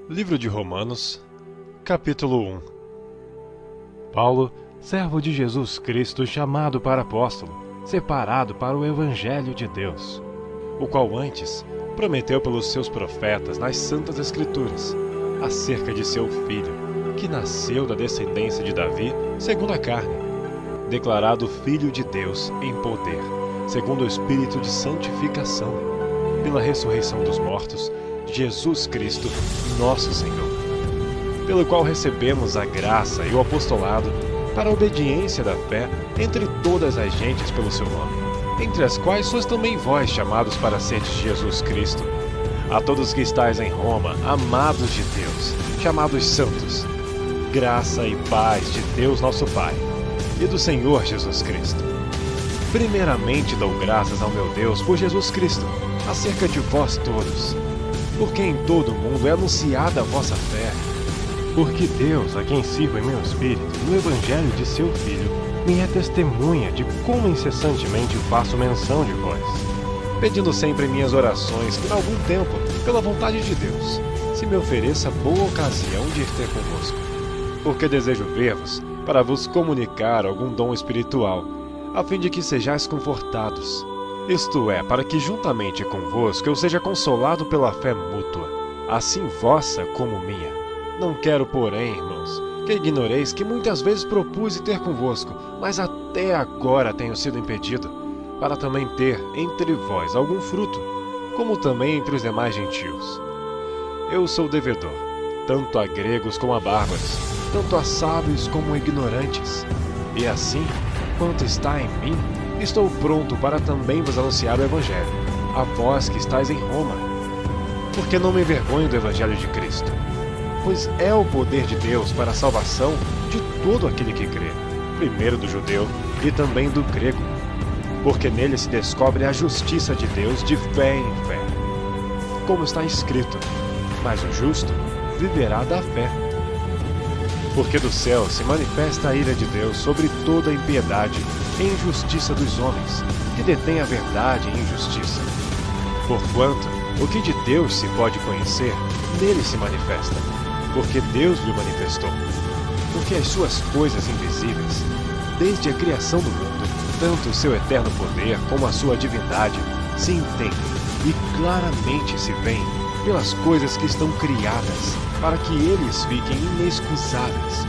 Livro de Romanos, capítulo 1. Paulo, servo de Jesus Cristo, chamado para apóstolo, separado para o Evangelho de Deus, o qual antes prometeu pelos seus profetas nas Santas Escrituras, acerca de seu Filho, que nasceu da descendência de Davi, segundo a carne, declarado Filho de Deus em poder, segundo o Espírito de santificação, pela ressurreição dos mortos, Jesus Cristo, nosso Senhor, pelo qual recebemos a graça e o apostolado para a obediência da fé entre todas as gentes pelo seu nome, entre as quais sois também vós chamados para seres Jesus Cristo. A todos que estáis em Roma, amados de Deus, chamados santos, graça e paz de Deus nosso Pai e do Senhor Jesus Cristo. Primeiramente dou graças ao meu Deus por Jesus Cristo, acerca de vós todos, porque em todo o mundo é anunciada a vossa fé. Porque Deus, a quem sirvo em meu espírito, no Evangelho de seu Filho, me é testemunha de como incessantemente faço menção de vós, pedindo sempre em minhas orações que, em algum tempo, pela vontade de Deus, se me ofereça boa ocasião de ir ter convosco. Porque desejo ver-vos, para vos comunicar algum dom espiritual, a fim de que sejais confortados. Isto é, para que juntamente convosco eu seja consolado pela fé mútua, assim vossa como minha. Não quero, porém, irmãos, que ignoreis que muitas vezes propus ter convosco, mas até agora tenho sido impedido, para também ter entre vós algum fruto, como também entre os demais gentios. Eu sou devedor, tanto a gregos como a bárbaros, tanto a sábios como ignorantes, e assim, quanto está em mim, estou pronto para também vos anunciar o Evangelho, a vós que estáis em Roma. Porque não me envergonho do Evangelho de Cristo, pois é o poder de Deus para a salvação de todo aquele que crê, primeiro do judeu e também do grego, porque nele se descobre a justiça de Deus de fé em fé. Como está escrito, mas o justo viverá da fé. Porque do céu se manifesta a ira de Deus sobre toda a impiedade e injustiça dos homens, que detêm a verdade em injustiça. Porquanto, o que de Deus se pode conhecer, nele se manifesta, porque Deus lhe manifestou. Porque as suas coisas invisíveis, desde a criação do mundo, tanto o seu eterno poder como a sua divindade, se entendem e claramente se veem pelas coisas que estão criadas, para que eles fiquem inexcusáveis.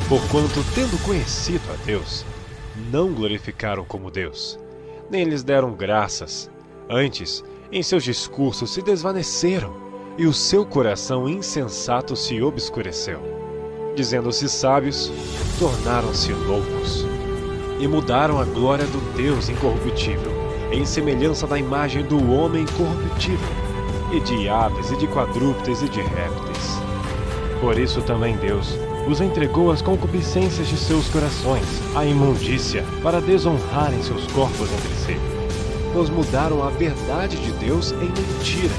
Porquanto, tendo conhecido a Deus, não glorificaram como Deus, nem lhes deram graças. Antes, em seus discursos se desvaneceram, e o seu coração insensato se obscureceu. Dizendo-se sábios, tornaram-se loucos, e mudaram a glória do Deus incorruptível, em semelhança da imagem do homem corruptível, e de aves, e de quadrúpedes, e de répteis. Por isso também Deus os entregou às concupiscências de seus corações, à imundícia, para desonrarem seus corpos entre si. Pois mudaram a verdade de Deus em mentira,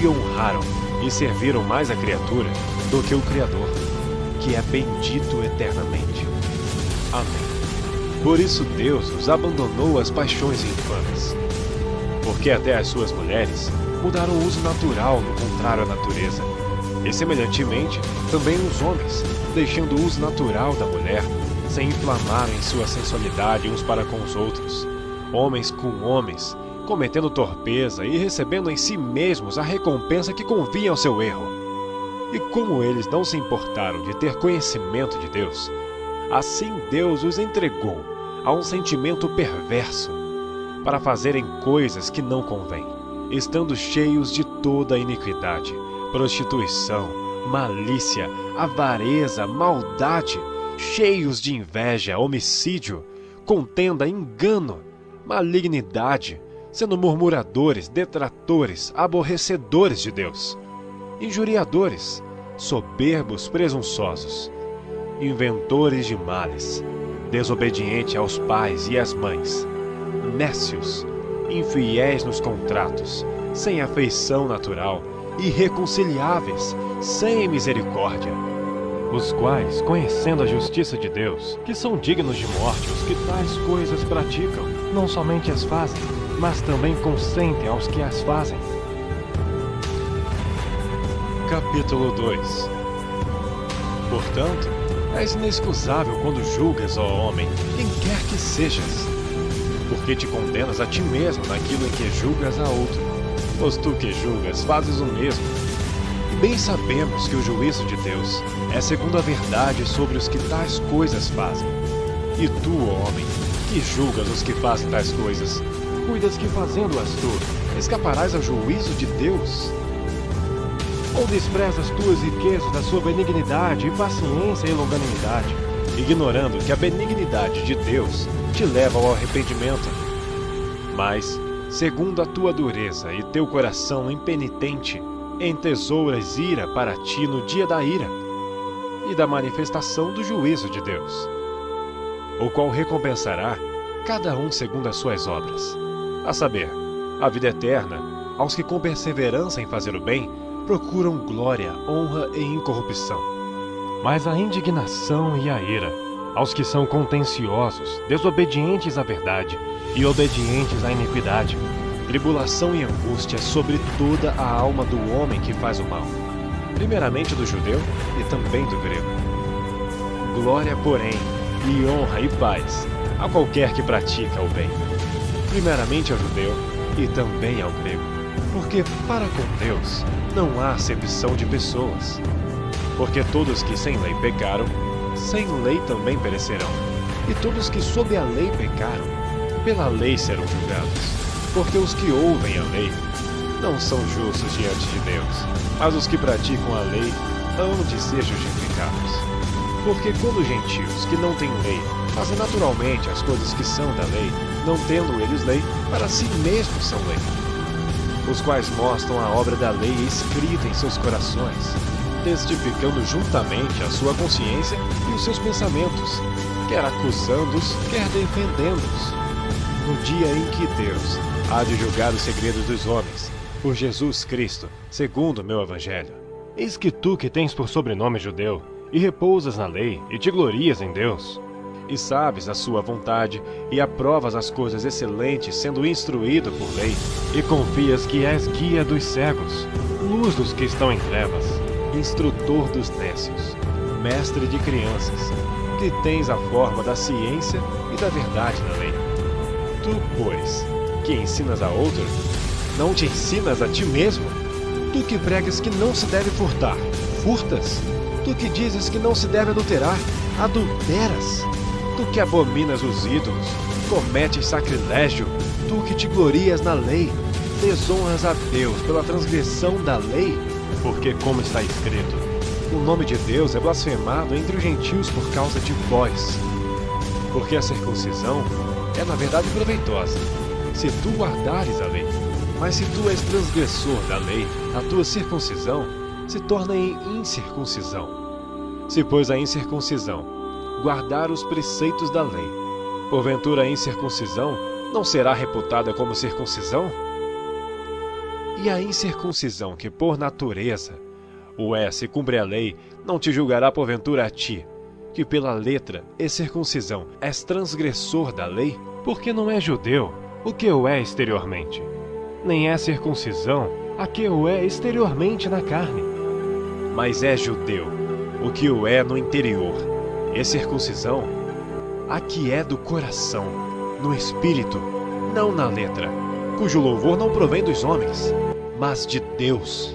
e honraram e serviram mais a criatura do que o Criador, que é bendito eternamente. Amém. Por isso Deus os abandonou às paixões infames. Porque até as suas mulheres mudaram o uso natural no contrário à natureza. E semelhantemente, também os homens, deixando o uso natural da mulher, se inflamaram em sua sensualidade uns para com os outros, homens com homens, cometendo torpeza e recebendo em si mesmos a recompensa que convinha ao seu erro. E como eles não se importaram de ter conhecimento de Deus, assim Deus os entregou a um sentimento perverso, para fazerem coisas que não convêm, estando cheios de toda a iniquidade, prostituição, malícia, avareza, maldade, cheios de inveja, homicídio, contenda, engano, malignidade, sendo murmuradores, detratores, aborrecedores de Deus, injuriadores, soberbos, presunçosos, inventores de males, desobedientes aos pais e às mães, nécios, infiéis nos contratos, sem afeição natural, irreconciliáveis, sem misericórdia, os quais, conhecendo a justiça de Deus, que são dignos de morte os que tais coisas praticam, não somente as fazem, mas também consentem aos que as fazem. Capítulo 2. Portanto, és inexcusável quando julgas, ó homem, quem quer que sejas, porque te condenas a ti mesmo naquilo em que julgas a outro, pois tu que julgas fazes o mesmo. E bem sabemos que o juízo de Deus é segundo a verdade sobre os que tais coisas fazem. E tu, ó homem, que julgas os que fazem tais coisas, cuidas que fazendo-as tu, escaparás ao juízo de Deus? Ou desprezas tuas riquezas da sua benignidade e paciência e longanimidade, ignorando que a benignidade de Deus te leva ao arrependimento? Mas, segundo a tua dureza e teu coração impenitente, entesouras ira para ti no dia da ira e da manifestação do juízo de Deus, o qual recompensará cada um segundo as suas obras, a saber, a vida eterna aos que com perseverança em fazer o bem procuram glória, honra e incorrupção. Mas a indignação e a ira aos que são contenciosos, desobedientes à verdade e obedientes à iniquidade, tribulação e angústia sobre toda a alma do homem que faz o mal, primeiramente do judeu e também do grego. Glória, porém, e honra e paz a qualquer que pratica o bem, primeiramente ao judeu e também ao grego, porque para com Deus não há acepção de pessoas. Porque todos que sem lei pecaram, sem lei também perecerão, e todos que sob a lei pecaram, pela lei serão julgados. Porque os que ouvem a lei não são justos diante de Deus, mas os que praticam a lei hão de ser justificados. Porque quando os gentios que não têm lei fazem naturalmente as coisas que são da lei, não tendo eles lei, para si mesmos são lei, os quais mostram a obra da lei escrita em seus corações, testificando juntamente a sua consciência e os seus pensamentos, quer acusando-os, quer defendendo-os, no dia em que Deus há de julgar os segredos dos homens, por Jesus Cristo, segundo o meu evangelho. Eis que tu que tens por sobrenome judeu, e repousas na lei, e te glorias em Deus, e sabes a sua vontade, e aprovas as coisas excelentes, sendo instruído por lei, e confias que és guia dos cegos, luz dos que estão em trevas, instrutor dos nécios, mestre de crianças, que tens a forma da ciência e da verdade na lei. Tu, pois, que ensinas a outro, não te ensinas a ti mesmo? Tu que pregas que não se deve furtar, furtas? Tu que dizes que não se deve adulterar, adulteras? Tu que abominas os ídolos, cometes sacrilégio? Tu que te glorias na lei, desonras a Deus pela transgressão da lei? Porque, como está escrito, o nome de Deus é blasfemado entre os gentios por causa de vós. Porque a circuncisão é, na verdade, proveitosa, se tu guardares a lei. Mas se tu és transgressor da lei, a tua circuncisão se torna em incircuncisão. Se, pois, a incircuncisão guardar os preceitos da lei, porventura a incircuncisão não será reputada como circuncisão? E a incircuncisão que por natureza o é se cumpre a lei, não te julgará porventura a ti, que pela letra e circuncisão és transgressor da lei? Porque não é judeu o que o é exteriormente, nem é circuncisão a que o é exteriormente na carne, mas é judeu o que o é no interior, e circuncisão a que é do coração, no espírito, não na letra, cujo louvor não provém dos homens, mas de Deus.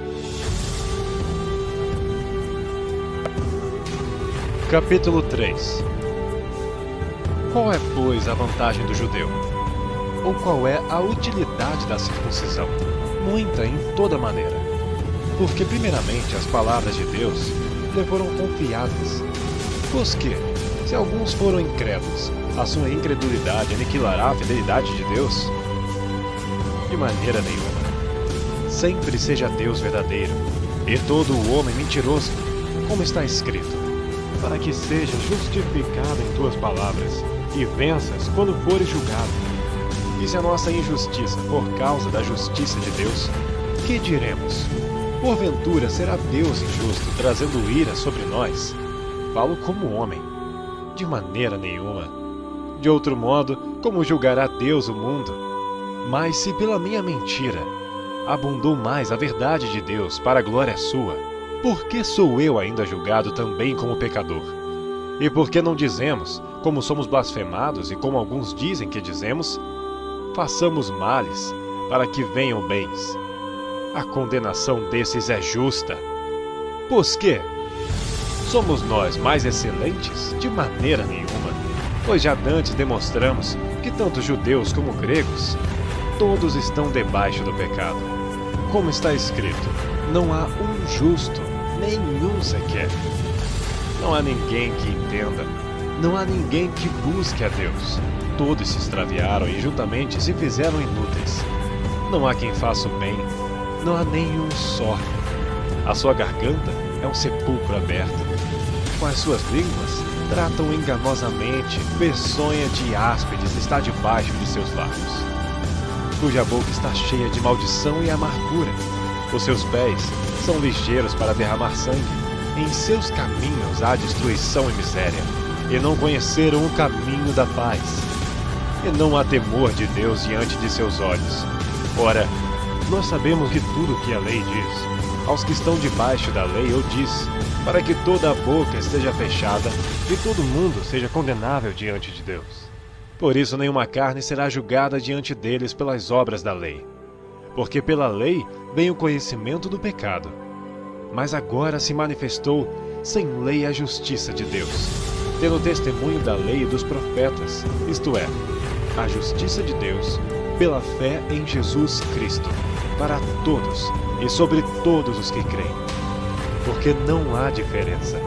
Capítulo 3. Qual é, pois, a vantagem do judeu? Ou qual é a utilidade da circuncisão? Muita em toda maneira. Porque, primeiramente, as palavras de Deus lhe foram confiadas. Pois que, se alguns foram incrédulos, a sua incredulidade aniquilará a fidelidade de Deus? De maneira nenhuma. Sempre seja Deus verdadeiro, e todo o homem mentiroso, como está escrito, para que seja justificado em tuas palavras, e venças quando fores julgado. E se a nossa injustiça for causa da justiça de Deus, que diremos? Porventura será Deus injusto, trazendo ira sobre nós? Falo como homem. De maneira nenhuma. De outro modo, como julgará Deus o mundo? Mas se pela minha mentira abundou mais a verdade de Deus para a glória sua, por que sou eu ainda julgado também como pecador? E por que não dizemos, como somos blasfemados e como alguns dizem que dizemos, façamos males para que venham bens? A condenação desses é justa. Pois que? Somos nós mais excelentes? De maneira nenhuma, pois já dantes demonstramos que tanto judeus como gregos, todos estão debaixo do pecado. Como está escrito, não há um justo, nenhum sequer. Não há ninguém que entenda, não há ninguém que busque a Deus. Todos se extraviaram e juntamente se fizeram inúteis. Não há quem faça o bem, não há nenhum só. A sua garganta é um sepulcro aberto. Com as suas línguas, tratam enganosamente, peçonha de áspides está debaixo de seus lábios. Cuja boca está cheia de maldição e amargura. Os seus pés são ligeiros para derramar sangue. Em seus caminhos há destruição e miséria, e não conheceram o caminho da paz. E não há temor de Deus diante de seus olhos. Ora, nós sabemos que tudo o que a lei diz, aos que estão debaixo da lei o diz, para que toda a boca esteja fechada e todo mundo seja condenável diante de Deus. Por isso nenhuma carne será julgada diante deles pelas obras da lei. Porque pela lei vem o conhecimento do pecado. Mas agora se manifestou sem lei a justiça de Deus, tendo testemunho da lei e dos profetas, isto é, a justiça de Deus pela fé em Jesus Cristo, para todos e sobre todos os que creem. Porque não há diferença.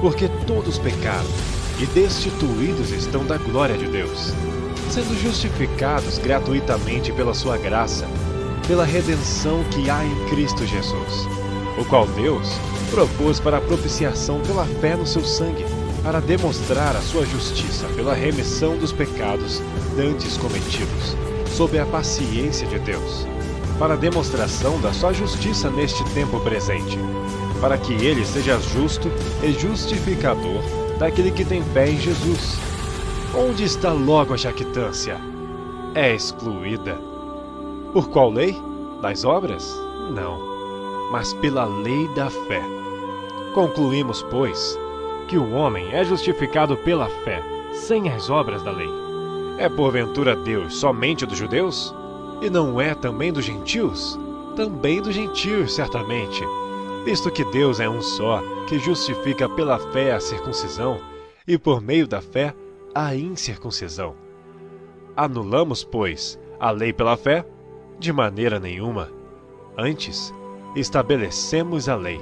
Porque todos pecaram e destituídos estão da glória de Deus, sendo justificados gratuitamente pela sua graça, pela redenção que há em Cristo Jesus, o qual Deus propôs para a propiciação pela fé no seu sangue, para demonstrar a sua justiça pela remissão dos pecados dantes cometidos, sob a paciência de Deus, para a demonstração da sua justiça neste tempo presente, para que ele seja justo e justificador daquele que tem fé em Jesus. Onde está logo a jactância? É excluída. Por qual lei? Das obras? Não, mas pela lei da fé. Concluímos, pois, que o homem é justificado pela fé, sem as obras da lei. É porventura Deus somente dos judeus? E não é também dos gentios? Também dos gentios, certamente. Visto que Deus é um só, que justifica pela fé a circuncisão, e por meio da fé a incircuncisão. Anulamos, pois, a lei pela fé? De maneira nenhuma. Antes, estabelecemos a lei.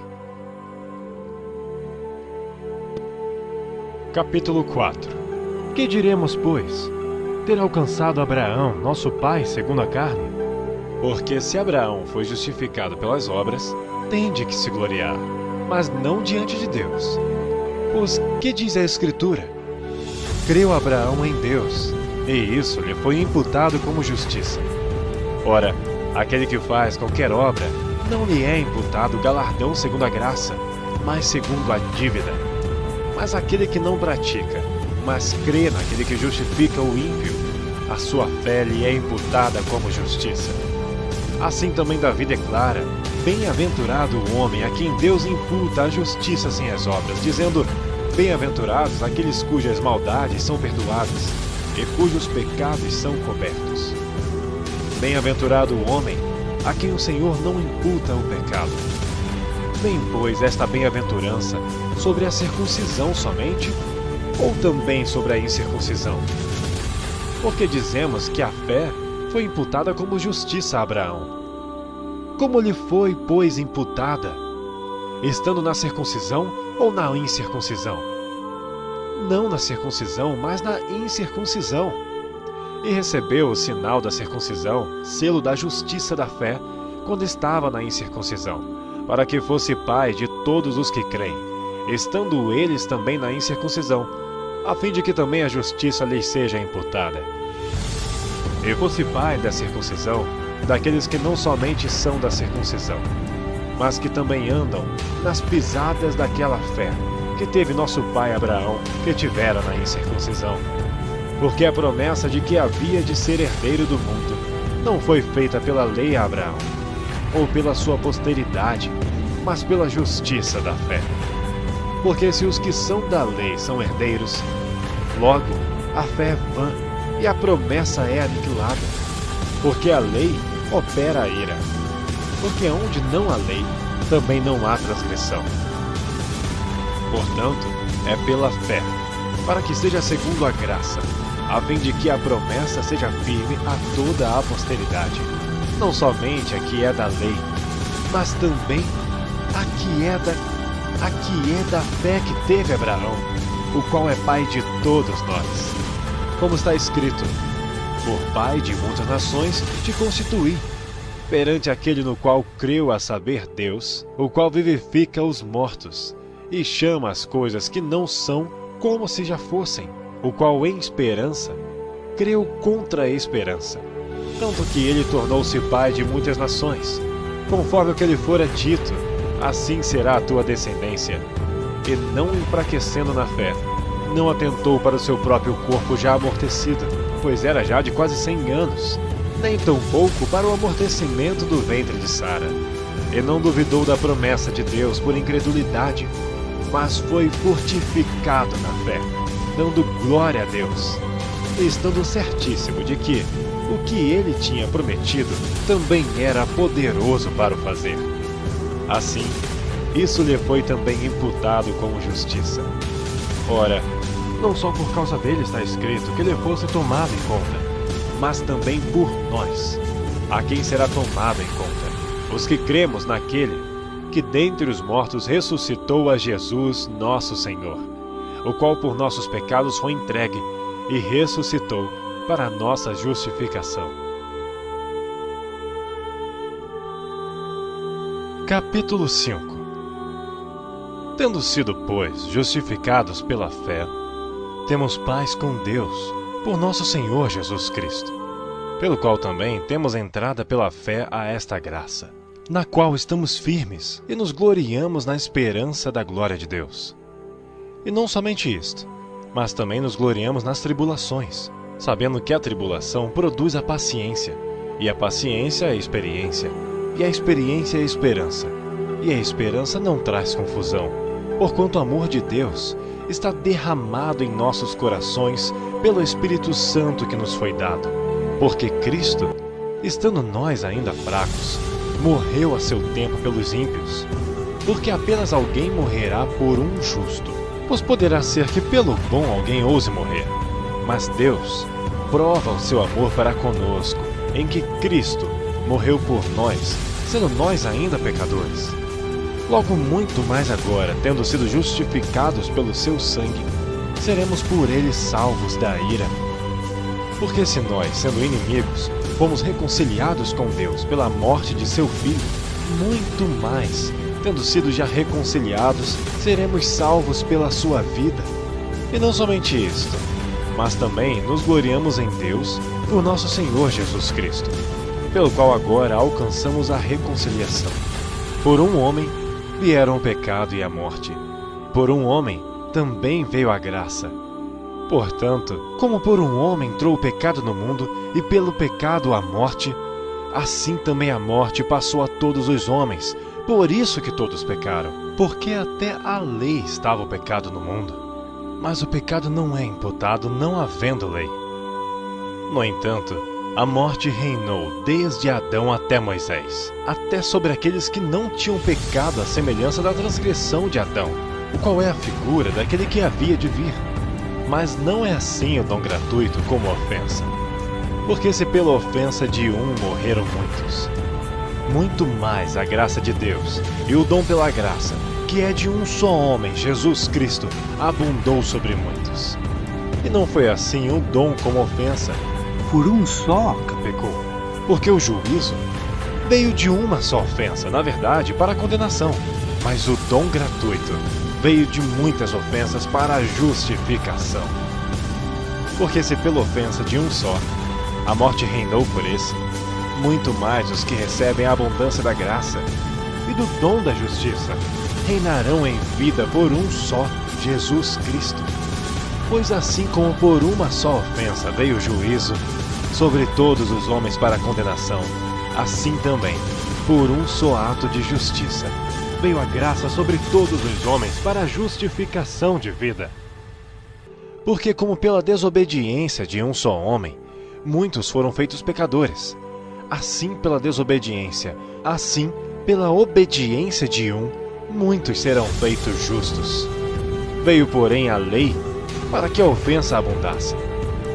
Capítulo 4. Que diremos, pois? Ter alcançado Abraão, nosso pai, segundo a carne? Porque se Abraão foi justificado pelas obras, tem de que se gloriar, mas não diante de Deus. Pois que diz a Escritura? Creu Abraão em Deus, e isso lhe foi imputado como justiça. Ora, aquele que faz qualquer obra, não lhe é imputado galardão segundo a graça, mas segundo a dívida. Mas aquele que não pratica, mas crê naquele que justifica o ímpio, a sua fé lhe é imputada como justiça. Assim também Davi declara: bem-aventurado o homem a quem Deus imputa a justiça sem as obras, dizendo: bem-aventurados aqueles cujas maldades são perdoadas e cujos pecados são cobertos. Bem-aventurado o homem a quem o Senhor não imputa o pecado. Vem, pois, esta bem-aventurança sobre a circuncisão somente, ou também sobre a incircuncisão? Porque dizemos que a fé foi imputada como justiça a Abraão. Como lhe foi, pois, imputada? Estando na circuncisão ou na incircuncisão? Não na circuncisão, mas na incircuncisão. E recebeu o sinal da circuncisão, selo da justiça da fé, quando estava na incircuncisão, para que fosse pai de todos os que creem, estando eles também na incircuncisão, a fim de que também a justiça lhes seja imputada. E fosse pai da circuncisão, daqueles que não somente são da circuncisão, mas que também andam nas pisadas daquela fé que teve nosso pai Abraão, que tivera na incircuncisão. Porque a promessa de que havia de ser herdeiro do mundo não foi feita pela lei a Abraão, ou pela sua posteridade, mas pela justiça da fé. Porque se os que são da lei são herdeiros, logo a fé é vã e a promessa é aniquilada. Porque a lei opera a ira. Porque onde não há lei, também não há transgressão. Portanto, é pela fé, para que seja segundo a graça, a fim de que a promessa seja firme a toda a posteridade, não somente a que é da lei, mas também a que é da fé que teve Abraão, o qual é pai de todos nós. Como está escrito: por pai de muitas nações te constituí, perante aquele no qual creu, a saber, Deus, o qual vivifica os mortos e chama as coisas que não são como se já fossem, o qual em esperança creu contra a esperança, tanto que ele tornou-se pai de muitas nações, conforme o que lhe fora dito, assim será a tua descendência. E não enfraquecendo na fé, não atentou para o seu próprio corpo já amortecido, pois era já de quase 100 anos, nem tampouco para o amortecimento do ventre de Sara. E não duvidou da promessa de Deus por incredulidade, mas foi fortificado na fé, dando glória a Deus, e estando certíssimo de que o que ele tinha prometido também era poderoso para o fazer. Assim, isso lhe foi também imputado como justiça. Ora, não só por causa dele está escrito que lhe fosse tomado em conta, mas também por nós, a quem será tomado em conta, os que cremos naquele que dentre os mortos ressuscitou a Jesus nosso Senhor, o qual por nossos pecados foi entregue e ressuscitou para a nossa justificação. Capítulo 5. Tendo sido, pois, justificados pela fé, temos paz com Deus, por nosso Senhor Jesus Cristo, pelo qual também temos entrada pela fé a esta graça, na qual estamos firmes e nos gloriamos na esperança da glória de Deus. E não somente isto, mas também nos gloriamos nas tribulações, sabendo que a tribulação produz a paciência, e a paciência a experiência, e a experiência a esperança, e a esperança não traz confusão, porquanto o amor de Deus está derramado em nossos corações pelo Espírito Santo que nos foi dado. Porque Cristo, estando nós ainda fracos, morreu a seu tempo pelos ímpios, porque apenas alguém morrerá por um justo. Pois poderá ser que pelo bom alguém ouse morrer. Mas Deus prova o seu amor para conosco, em que Cristo morreu por nós, sendo nós ainda pecadores. Logo muito mais agora, tendo sido justificados pelo seu sangue, seremos por ele salvos da ira. Porque se nós, sendo inimigos, fomos reconciliados com Deus pela morte de seu Filho, muito mais, tendo sido já reconciliados, seremos salvos pela sua vida. E não somente isto, mas também nos gloriamos em Deus por nosso Senhor Jesus Cristo, pelo qual agora alcançamos a reconciliação. Por um homem vieram o pecado e a morte, por um homem também veio a graça. Portanto, como por um homem entrou o pecado no mundo, e pelo pecado a morte, assim também a morte passou a todos os homens, por isso que todos pecaram. Porque até a lei estava o pecado no mundo, mas o pecado não é imputado não havendo lei. No entanto, a morte reinou desde Adão até Moisés, até sobre aqueles que não tinham pecado à semelhança da transgressão de Adão, o qual é a figura daquele que havia de vir. Mas não é assim o dom gratuito como a ofensa. Porque se pela ofensa de um morreram muitos, muito mais a graça de Deus e o dom pela graça, que é de um só homem, Jesus Cristo, abundou sobre muitos. E não foi assim o dom como ofensa. Por um só pecou. Porque o juízo veio de uma só ofensa, na verdade, para a condenação. Mas o dom gratuito veio de muitas ofensas para a justificação. Porque se pela ofensa de um só a morte reinou por esse, muito mais os que recebem a abundância da graça e do dom da justiça reinarão em vida por um só, Jesus Cristo. Pois assim como por uma só ofensa veio o juízo sobre todos os homens para a condenação, assim também, por um só ato de justiça, veio a graça sobre todos os homens para a justificação de vida. Porque como pela desobediência de um só homem, muitos foram feitos pecadores, assim pela desobediência, assim pela obediência de um, muitos serão feitos justos. Veio, porém, a lei para que a ofensa abundasse.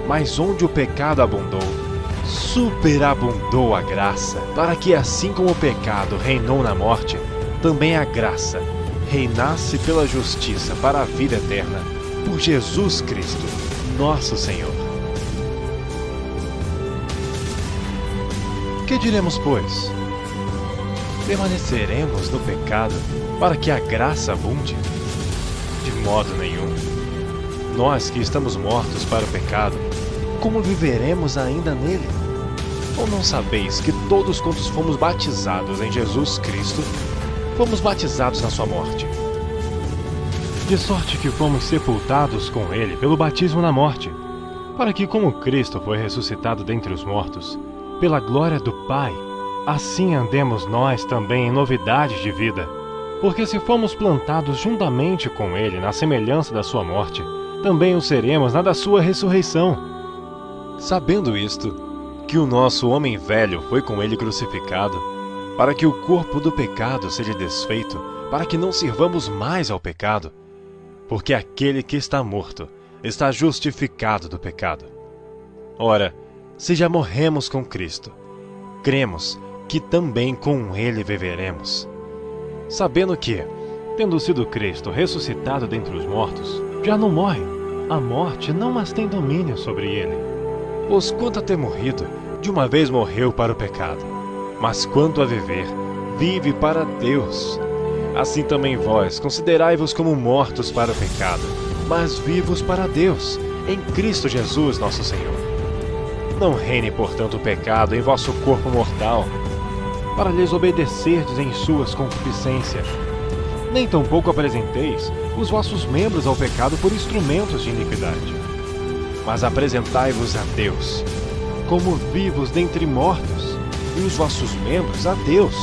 Mas onde o pecado abundou, superabundou a graça, para que assim como o pecado reinou na morte, também a graça reinasse pela justiça para a vida eterna, por Jesus Cristo, nosso Senhor. Que diremos, pois? Permaneceremos no pecado para que a graça abunde? De modo nenhum. Nós que estamos mortos para o pecado, como viveremos ainda nele? Ou não sabeis que todos quantos fomos batizados em Jesus Cristo, fomos batizados na sua morte? De sorte que fomos sepultados com ele pelo batismo na morte, para que como Cristo foi ressuscitado dentre os mortos, pela glória do Pai, assim andemos nós também em novidades de vida. Porque se fomos plantados juntamente com ele na semelhança da sua morte, também o seremos na da sua ressurreição. Sabendo isto, que o nosso homem velho foi com ele crucificado, para que o corpo do pecado seja desfeito, para que não sirvamos mais ao pecado. Porque aquele que está morto está justificado do pecado. Ora, se já morremos com Cristo, cremos que também com ele viveremos. Sabendo que, tendo sido Cristo ressuscitado dentre os mortos, já não morre, a morte não mais tem domínio sobre ele. Pois quanto a ter morrido, de uma vez morreu para o pecado, mas quanto a viver, vive para Deus. Assim também vós considerai-vos como mortos para o pecado, mas vivos para Deus, em Cristo Jesus nosso Senhor. Não reine, portanto, o pecado em vosso corpo mortal, para lhes obedecerdes em suas concupiscências. Nem tampouco apresenteis os vossos membros ao pecado por instrumentos de iniquidade. Mas apresentai-vos a Deus, como vivos dentre mortos, e os vossos membros a Deus,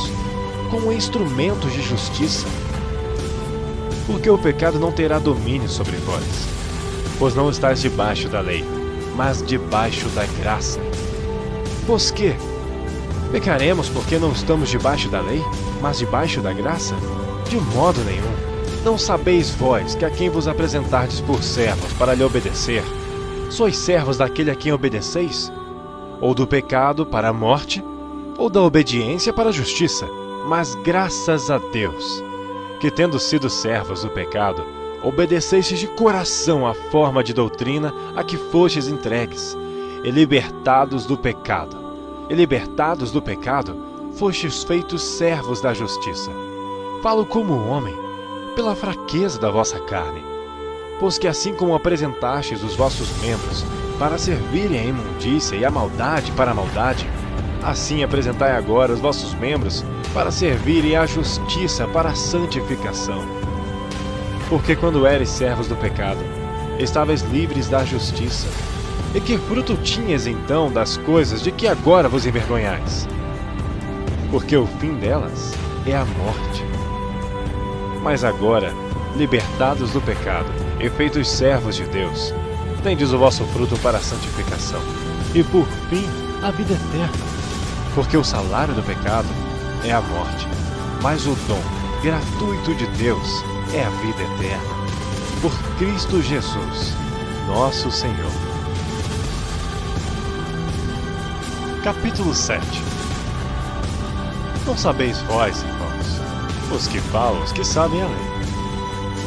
como instrumentos de justiça. Porque o pecado não terá domínio sobre vós, pois não estáis debaixo da lei, mas debaixo da graça. Pois que? Pecaremos porque não estamos debaixo da lei, mas debaixo da graça? De modo nenhum. Não sabeis vós que a quem vos apresentardes por servos para lhe obedecer, sois servos daquele a quem obedeceis? Ou do pecado para a morte, ou da obediência para a justiça? Mas graças a Deus, que tendo sido servos do pecado, obedecestes de coração à forma de doutrina a que fostes entregues, e libertados do pecado, fostes feitos servos da justiça. Falo como homem, pela fraqueza da vossa carne. Pois que assim como apresentastes os vossos membros para servirem à imundícia e à maldade para a maldade, assim apresentai agora os vossos membros para servirem à justiça para a santificação. Porque quando eres servos do pecado, estavais livres da justiça. E que fruto tinhas então das coisas de que agora vos envergonhais? Porque o fim delas é a morte. Mas agora, libertados do pecado e feitos servos de Deus, tendes o vosso fruto para a santificação, e por fim a vida eterna. Porque o salário do pecado é a morte, mas o dom gratuito de Deus é a vida eterna, por Cristo Jesus, nosso Senhor. Capítulo 7. Não sabeis vós, irmãos, os que falam, os que sabem a lei,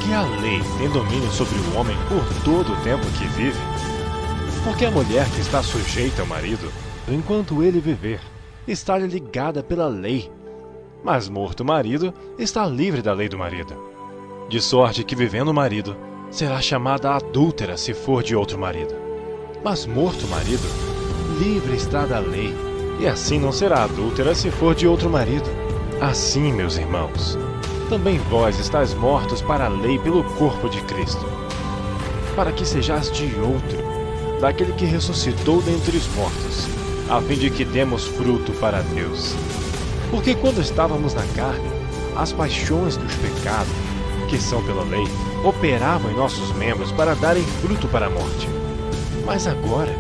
que a lei tem domínio sobre o homem por todo o tempo que vive? Porque a mulher que está sujeita ao marido, enquanto ele viver, está-lhe ligada pela lei, mas morto o marido, está livre da lei do marido. De sorte que, vivendo o marido, será chamada adúltera se for de outro marido. Mas morto o marido, livre está da lei, e assim não será adúltera se for de outro marido. Assim, meus irmãos, também vós estáis mortos para a lei pelo corpo de Cristo, para que sejais de outro, daquele que ressuscitou dentre os mortos, a fim de que demos fruto para Deus. Porque quando estávamos na carne, as paixões dos pecados, que são pela lei, operavam em nossos membros para darem fruto para a morte. Mas agora,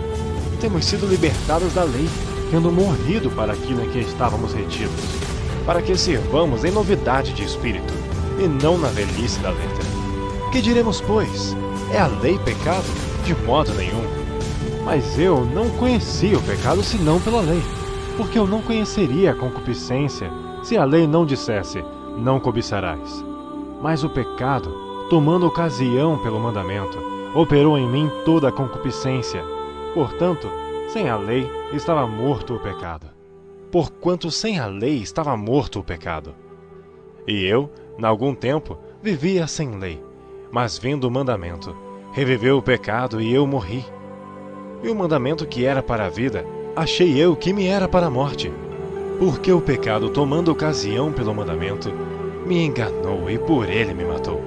temos sido libertados da lei, tendo morrido para aquilo em que estávamos retidos, para que sirvamos em novidade de espírito, e não na velhice da letra. Que diremos, pois? É a lei pecado? De modo nenhum. Mas eu não conhecia o pecado senão pela lei, porque eu não conheceria a concupiscência se a lei não dissesse, não cobiçarás. Mas o pecado, tomando ocasião pelo mandamento, operou em mim toda a concupiscência. Portanto, sem a lei estava morto o pecado. Porquanto sem a lei estava morto o pecado. E eu, em algum tempo, vivia sem lei, mas vendo o mandamento, reviveu o pecado e eu morri. E o mandamento que era para a vida, achei eu que me era para a morte. Porque o pecado, tomando ocasião pelo mandamento, me enganou e por ele me matou.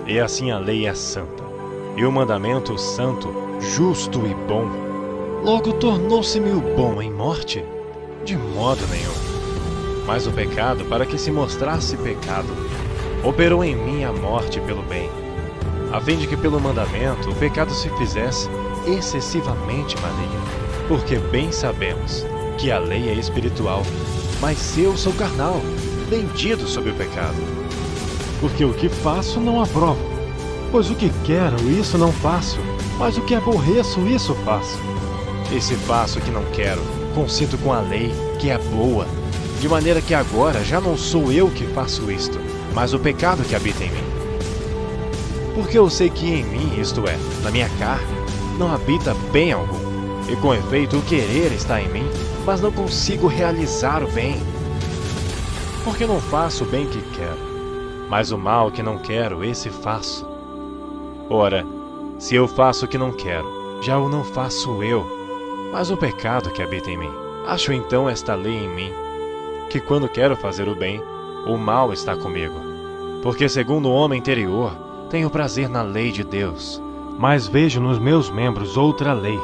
E assim a lei é santa, e o mandamento santo, justo e bom. Logo tornou-se-me o bom em morte? De modo nenhum. Mas o pecado, para que se mostrasse pecado, operou em mim a morte pelo bem, a fim de que pelo mandamento o pecado se fizesse excessivamente maligno. Porque bem sabemos que a lei é espiritual, mas eu sou carnal, vendido sob o pecado. Porque o que faço não aprovo, pois o que quero, isso não faço, mas o que aborreço, isso faço. E se faço o que não quero, consinto com a lei, que é boa, de maneira que agora já não sou eu que faço isto, mas o pecado que habita em mim. Porque eu sei que em mim, isto é, na minha carne, não habita bem algum, e com efeito o querer está em mim, mas não consigo realizar o bem. Porque não faço o bem que quero, mas o mal que não quero, esse faço. Ora, se eu faço o que não quero, já o não faço eu, mas o pecado que habita em mim. Acho então esta lei em mim, que quando quero fazer o bem, o mal está comigo. Porque segundo o homem interior, tenho prazer na lei de Deus, mas vejo nos meus membros outra lei,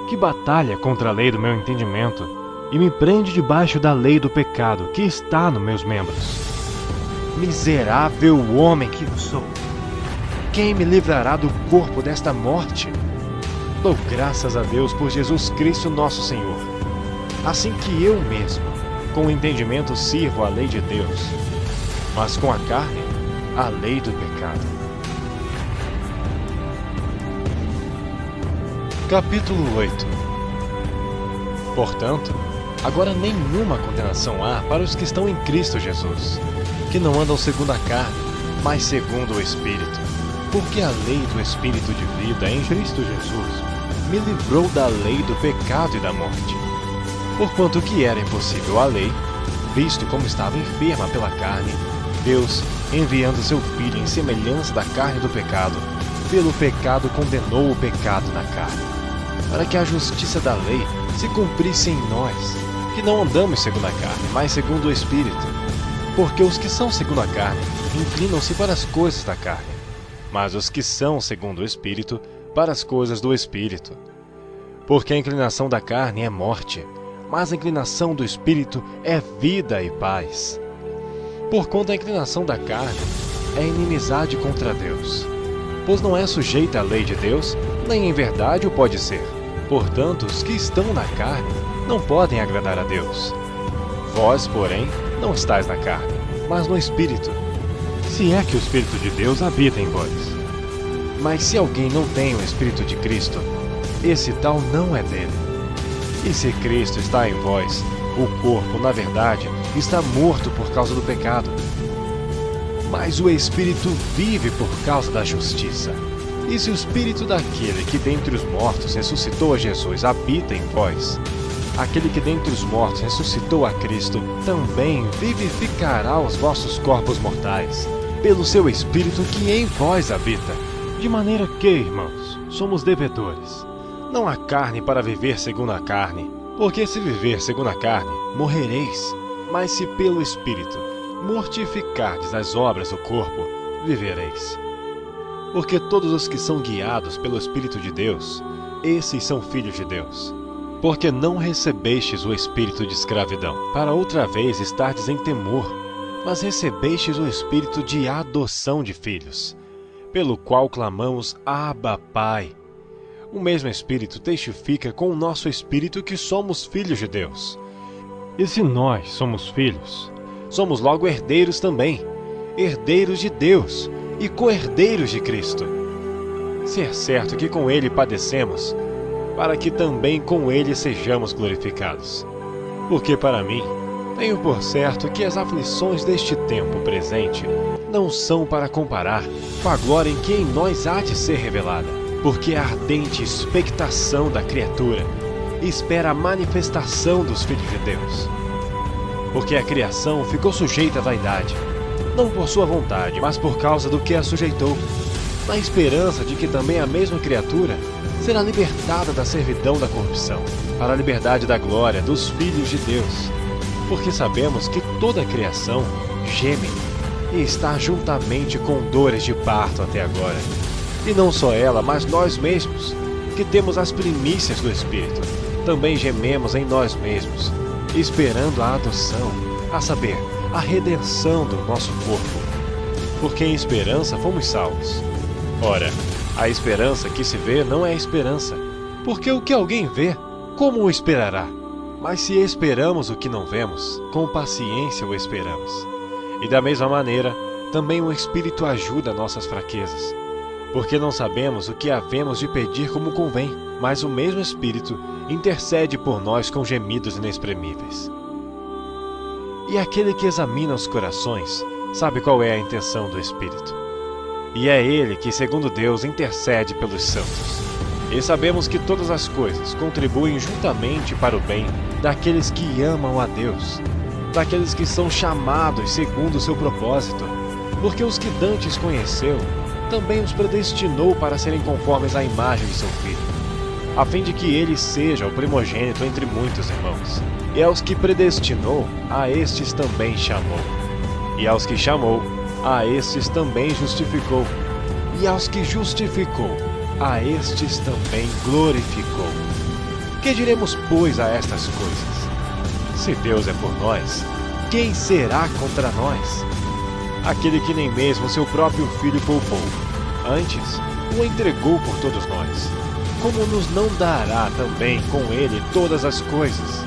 que batalha contra a lei do meu entendimento e me prende debaixo da lei do pecado que está nos meus membros. Miserável homem que eu sou! Quem me livrará do corpo desta morte? Dou graças a Deus por Jesus Cristo nosso Senhor. Assim que eu mesmo, com o entendimento, sirvo a lei de Deus, mas com a carne, a lei do pecado. Capítulo 8. Portanto, agora nenhuma condenação há para os que estão em Cristo Jesus, que não andam segundo a carne, mas segundo o Espírito. Porque a lei do Espírito de vida em Cristo Jesus me livrou da lei do pecado e da morte. Porquanto que era impossível a lei, visto como estava enferma pela carne, Deus, enviando seu Filho em semelhança da carne do pecado, pelo pecado condenou o pecado na carne, para que a justiça da lei se cumprisse em nós, que não andamos segundo a carne, mas segundo o Espírito. Porque os que são segundo a carne inclinam-se para as coisas da carne, mas os que são segundo o Espírito, para as coisas do Espírito. Porque a inclinação da carne é morte, mas a inclinação do Espírito é vida e paz. Porquanto a inclinação da carne é inimizade contra Deus, pois não é sujeita à lei de Deus, nem em verdade o pode ser. Portanto, os que estão na carne não podem agradar a Deus. Vós, porém, não estáis na carne, mas no Espírito, se é que o Espírito de Deus habita em vós. Mas se alguém não tem o Espírito de Cristo, esse tal não é dele. E se Cristo está em vós, o corpo, na verdade, está morto por causa do pecado, mas o Espírito vive por causa da justiça. E se o Espírito daquele que dentre os mortos ressuscitou a Jesus habita em vós, aquele que dentre os mortos ressuscitou a Cristo também vivificará os vossos corpos mortais, pelo seu Espírito que em vós habita. De maneira que, irmãos, somos devedores, não há carne para viver segundo a carne, porque se viver segundo a carne, morrereis, mas se pelo Espírito mortificardes as obras do corpo, vivereis. Porque todos os que são guiados pelo Espírito de Deus, esses são filhos de Deus. Porque não recebestes o espírito de escravidão, para outra vez estardes em temor, mas recebestes o Espírito de adoção de filhos, pelo qual clamamos Abba, Pai. O mesmo Espírito testifica com o nosso Espírito que somos filhos de Deus. E se nós somos filhos, somos logo herdeiros também, herdeiros de Deus e co-herdeiros de Cristo. Se é certo que com Ele padecemos, para que também com Ele sejamos glorificados. Porque para mim, tenho por certo que as aflições deste tempo presente não são para comparar com a glória em que em nós há de ser revelada, porque a ardente expectação da criatura espera a manifestação dos filhos de Deus. Porque a criação ficou sujeita à vaidade, não por sua vontade, mas por causa do que a sujeitou, na esperança de que também a mesma criatura será libertada da servidão da corrupção, para a liberdade da glória dos filhos de Deus. Porque sabemos que toda a criação geme e está juntamente com dores de parto até agora. E não só ela, mas nós mesmos, que temos as primícias do Espírito, também gememos em nós mesmos, esperando a adoção, a saber, a redenção do nosso corpo. Porque em esperança fomos salvos. Ora, a esperança que se vê não é esperança, porque o que alguém vê, como o esperará? Mas se esperamos o que não vemos, com paciência o esperamos. E da mesma maneira, também o Espírito ajuda nossas fraquezas, porque não sabemos o que havemos de pedir como convém, mas o mesmo Espírito intercede por nós com gemidos inexprimíveis. E aquele que examina os corações sabe qual é a intenção do Espírito. E é Ele que, segundo Deus, intercede pelos santos. E sabemos que todas as coisas contribuem juntamente para o bem daqueles que amam a Deus, daqueles que são chamados segundo o seu propósito, porque os que dantes conheceu, também os predestinou para serem conformes à imagem de seu Filho, a fim de que ele seja o primogênito entre muitos irmãos. E aos que predestinou, a estes também chamou. E aos que chamou, a estes também justificou. E aos que justificou, a estes também glorificou. Que diremos, pois, a estas coisas? Se Deus é por nós, quem será contra nós? Aquele que nem mesmo seu próprio Filho poupou, antes o entregou por todos nós, como nos não dará também com ele todas as coisas?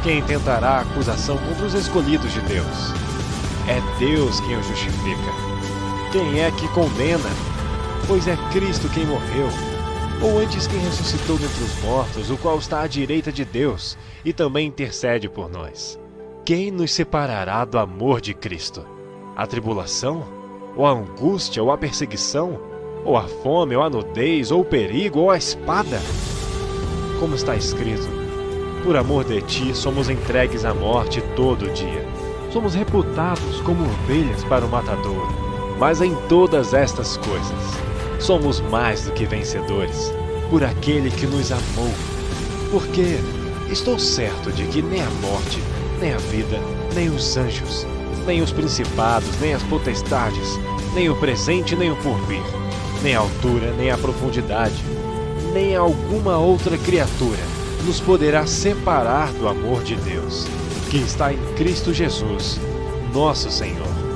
Quem tentará acusação contra os escolhidos de Deus? É Deus quem os justifica. Quem é que condena? Pois é Cristo quem morreu, ou antes quem ressuscitou dentre os mortos, o qual está à direita de Deus e também intercede por nós. Quem nos separará do amor de Cristo? A tribulação? Ou a angústia? Ou a perseguição? Ou a fome? Ou a nudez? Ou o perigo? Ou a espada? Como está escrito: por amor de ti somos entregues à morte todo dia. Somos reputados como ovelhas para o matadouro. Mas em todas estas coisas somos mais do que vencedores, por aquele que nos amou. Porque estou certo de que nem a morte, nem a vida, nem os anjos, nem os principados, nem as potestades, nem o presente, nem o porvir, nem a altura, nem a profundidade, nem alguma outra criatura nos poderá separar do amor de Deus, que está em Cristo Jesus, nosso Senhor.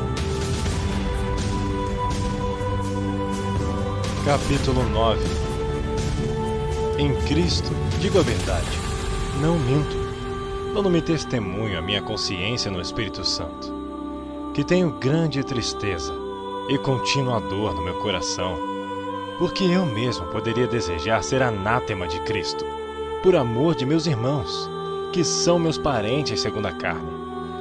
Capítulo 9. Em Cristo, digo a verdade, não minto, dando-me testemunho a minha consciência no Espírito Santo, que tenho grande tristeza e contínua dor no meu coração, porque eu mesmo poderia desejar ser anátema de Cristo, por amor de meus irmãos, que são meus parentes segundo a carne,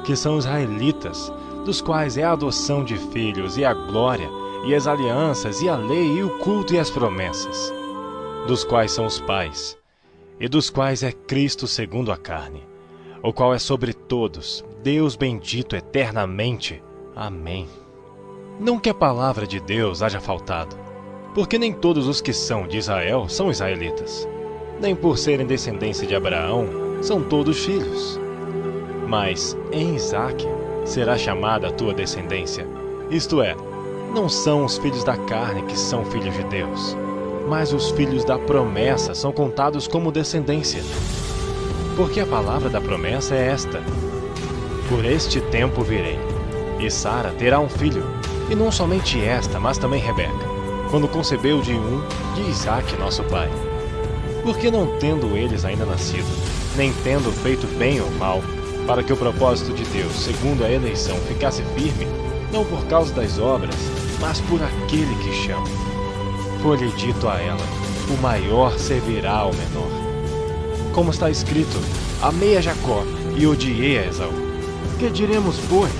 que são israelitas, dos quais é a adoção de filhos e a glória, e as alianças, e a lei, e o culto e as promessas, dos quais são os pais, e dos quais é Cristo segundo a carne, o qual é sobre todos, Deus bendito eternamente. Amém. Não que a palavra de Deus haja faltado, porque nem todos os que são de Israel são israelitas, nem por serem descendência de Abraão são todos filhos. Mas em Isaque será chamada a tua descendência, isto é, não são os filhos da carne que são filhos de Deus, mas os filhos da promessa são contados como descendência. Porque a palavra da promessa é esta: por este tempo virei, E Sara terá um filho, e não somente esta, mas também Rebeca, quando concebeu de Isaque nosso pai. Porque não tendo eles ainda nascido, nem tendo feito bem ou mal, para que o propósito de Deus, segundo a eleição, ficasse firme, não por causa das obras, mas por aquele que chama. Foi-lhe dito a ela: o maior servirá ao menor. Como está escrito: amei a Jacó e odiei a Esaú. Que diremos, pois?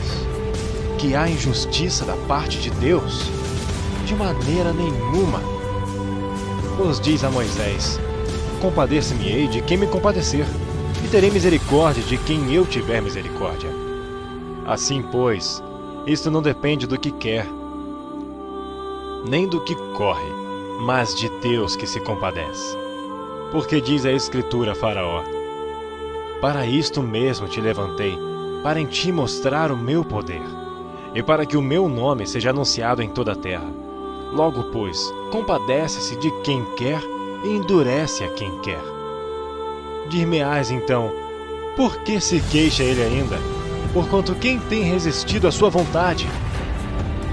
Que há injustiça da parte de Deus? De maneira nenhuma. Pois diz a Moisés: compadeço-me-ei de quem me compadecer, e terei misericórdia de quem eu tiver misericórdia. Assim, pois, isto não depende do que quer, nem do que corre, mas de Deus que se compadece. Porque diz a Escritura a Faraó: para isto mesmo te levantei, para em ti mostrar o meu poder, e para que o meu nome seja anunciado em toda a terra. Logo, pois, compadece-se de quem quer e endurece a quem quer. Dir-me-ás então: por que se queixa ele ainda? Porquanto quem tem resistido à sua vontade?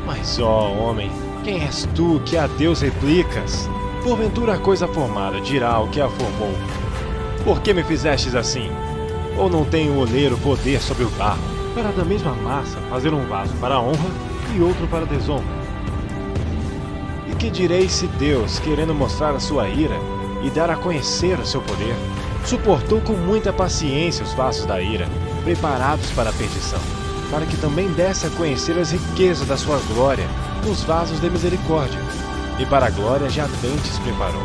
Mas, ó homem, quem és tu que a Deus replicas? Porventura a coisa formada dirá ao que a formou: por que me fizestes assim? Ou não tem o oleiro poder sobre o barro, para da mesma massa fazer um vaso para a honra e outro para a desonra? E que direis se Deus, querendo mostrar a sua ira e dar a conhecer o seu poder, suportou com muita paciência os vasos da ira, preparados para a perdição, para que também desse a conhecer as riquezas da sua glória nos vasos de misericórdia, e para a glória já dantes preparou,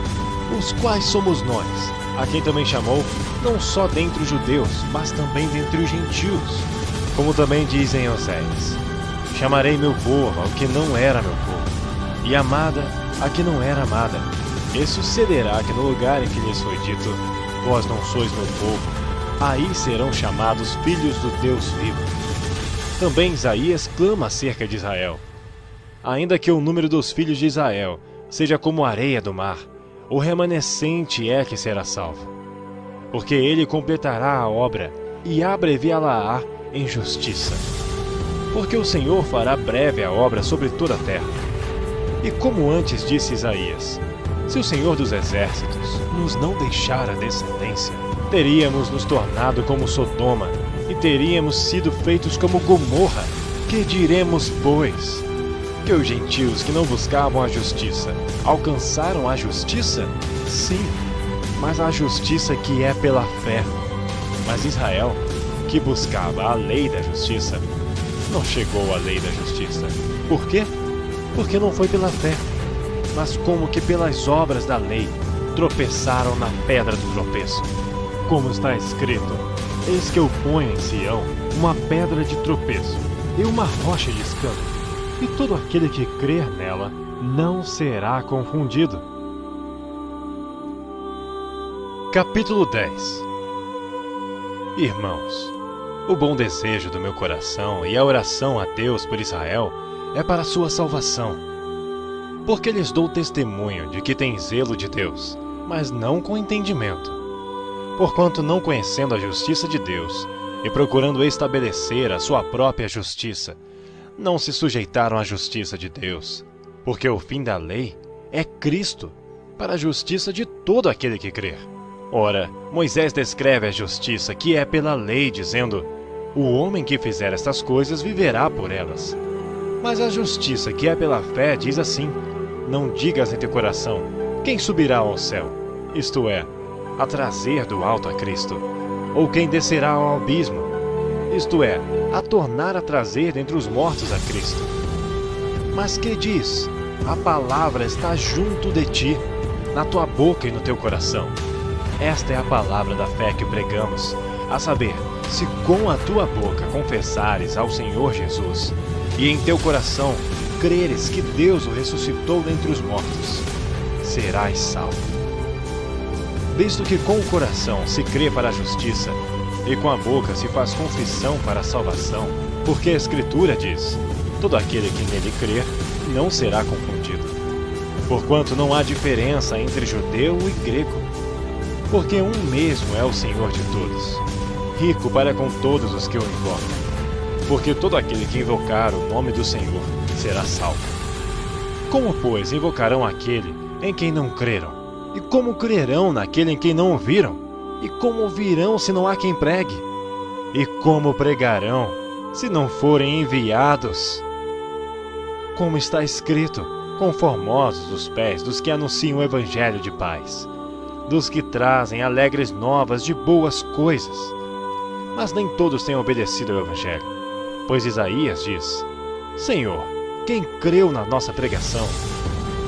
os quais somos nós, a quem também chamou, não só dentre os judeus, mas também dentre os gentios, como também dizem Oséias: chamarei meu povo ao que não era meu povo, e amada a que não era amada. E sucederá que no lugar em que lhes foi dito: vós não sois meu povo, aí serão chamados filhos do Deus vivo. Também Isaías clama acerca de Israel: ainda que o número dos filhos de Israel seja como a areia do mar, o remanescente é que será salvo. Porque ele completará a obra e abreviá-la-á em justiça. Porque o Senhor fará breve a obra sobre toda a terra. E como antes disse Isaías: se o Senhor dos exércitos nos não deixar a descendência, teríamos nos tornado como Sodoma, e teríamos sido feitos como Gomorra. Que diremos, pois? Que os gentios que não buscavam a justiça alcançaram a justiça? Sim, mas a justiça que é pela fé. Mas Israel, que buscava a lei da justiça, não chegou à lei da justiça. Por quê? Porque não foi pela fé, mas como que pelas obras da lei, tropeçaram na pedra do tropeço. Como está escrito: eis que eu ponho em Sião uma pedra de tropeço e uma rocha de escândalo, e todo aquele que crer nela não será confundido. Capítulo 10. Irmãos, o bom desejo do meu coração e a oração a Deus por Israel é para a sua salvação. Porque lhes dou testemunho de que têm zelo de Deus, mas não com entendimento. Porquanto, não conhecendo a justiça de Deus, e procurando estabelecer a sua própria justiça, não se sujeitaram à justiça de Deus. Porque o fim da lei é Cristo, para a justiça de todo aquele que crer. Ora, Moisés descreve a justiça que é pela lei, dizendo: o homem que fizer estas coisas viverá por elas. Mas a justiça que é pela fé diz assim: não digas em teu coração: quem subirá ao céu? Isto é, a trazer do alto a Cristo. Ou quem descerá ao abismo? Isto é, a tornar a trazer dentre os mortos a Cristo. Mas que diz? A palavra está junto de ti, na tua boca e no teu coração. Esta é a palavra da fé que pregamos, a saber, se com a tua boca confessares ao Senhor Jesus, e em teu coração creres que Deus o ressuscitou dentre os mortos, serás salvo. Visto que com o coração se crê para a justiça, e com a boca se faz confissão para a salvação, porque a Escritura diz: todo aquele que nele crer não será confundido. Porquanto não há diferença entre judeu e grego, porque um mesmo é o Senhor de todos, rico para com todos os que o invocam. porque todo aquele que invocar o nome do Senhor será salvo. Como, pois, invocarão aquele em quem não creram? E como crerão naquele em quem não ouviram? E como ouvirão se não há quem pregue? E como pregarão se não forem enviados? Como está escrito, conformosos os pés dos que anunciam o evangelho de paz, dos que trazem alegres novas de boas coisas. Mas nem todos têm obedecido ao evangelho, pois Isaías diz: Senhor, quem creu na nossa pregação?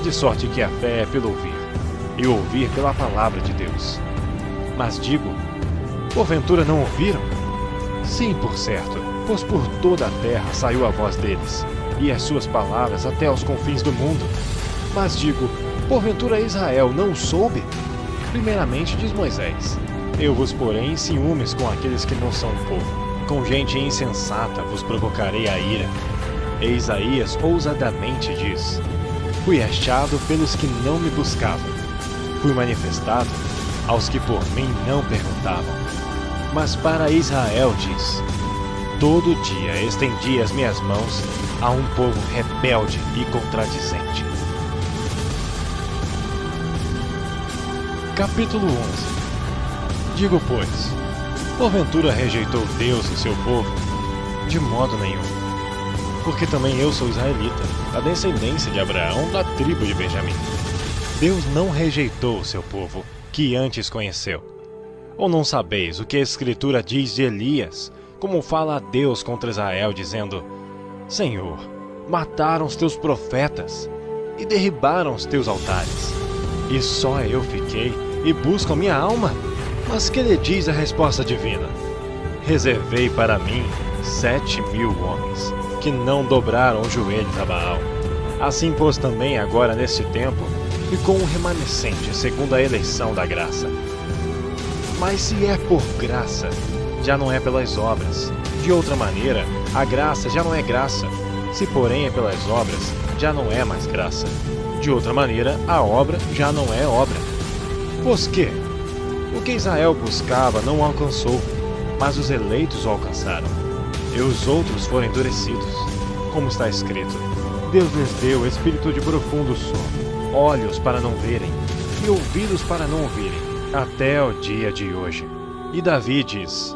De sorte que a fé é pelo ouvir, e o ouvir pela palavra de Deus. Mas digo, porventura não ouviram? Sim, por certo, pois por toda a terra saiu a voz deles, e as suas palavras até aos confins do mundo. Mas digo, porventura Israel não soube? Primeiramente diz Moisés: Eu vos porei em ciúmes com aqueles que não são povo. Com gente insensata vos provocarei a ira. E Isaías ousadamente diz: Fui achado pelos que não me buscavam. Fui manifestado aos que por mim não perguntavam. Mas para Israel diz: Todo dia estendi as minhas mãos a um povo rebelde e contradizente. Capítulo 11. Digo, pois, porventura rejeitou Deus o seu povo? De modo nenhum. Porque também eu sou israelita, a descendência de Abraão, da tribo de Benjamim. Deus não rejeitou o seu povo, que antes conheceu. Ou não sabeis o que a Escritura diz de Elias, como fala a Deus contra Israel, dizendo: Senhor, mataram os teus profetas e derribaram os teus altares. E só eu fiquei e busco a minha alma? Mas que lhe diz a resposta divina? Reservei para mim 7.000 homens, que não dobraram os joelhos a Baal. Assim, pois, também agora neste tempo, ficou um remanescente segundo a eleição da graça. Mas se é por graça, já não é pelas obras. De outra maneira, a graça já não é graça. Se porém é pelas obras, já não é mais graça. De outra maneira, a obra já não é obra. Pois que? O que Israel buscava não o alcançou, mas os eleitos o alcançaram. E os outros foram endurecidos. Como está escrito: Deus lhes deu espírito de profundo sono, olhos para não verem, e ouvidos para não ouvirem, até o dia de hoje. E Davi diz: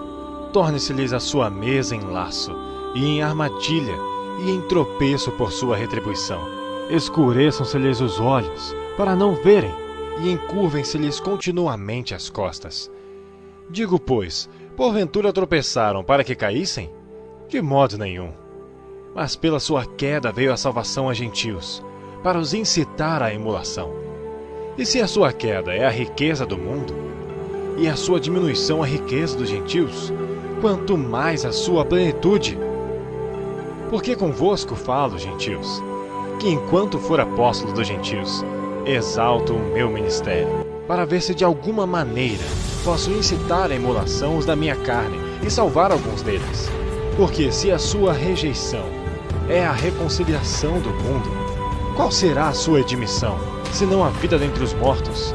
Torne-se-lhes a sua mesa em laço, e em armadilha, e em tropeço por sua retribuição. Escureçam-se-lhes os olhos, para não verem, e encurvem-se-lhes continuamente as costas. Digo, pois, porventura tropeçaram para que caíssem? De modo nenhum. Mas pela sua queda veio a salvação a gentios, para os incitar à emulação. E se a sua queda é a riqueza do mundo, e a sua diminuição a riqueza dos gentios, quanto mais a sua plenitude. Porque convosco falo, gentios, que enquanto for apóstolo dos gentios, exalto o meu ministério, para ver se de alguma maneira posso incitar à emulação os da minha carne e salvar alguns deles. Porque se a sua rejeição é a reconciliação do mundo, qual será a sua admissão, senão a vida dentre os mortos?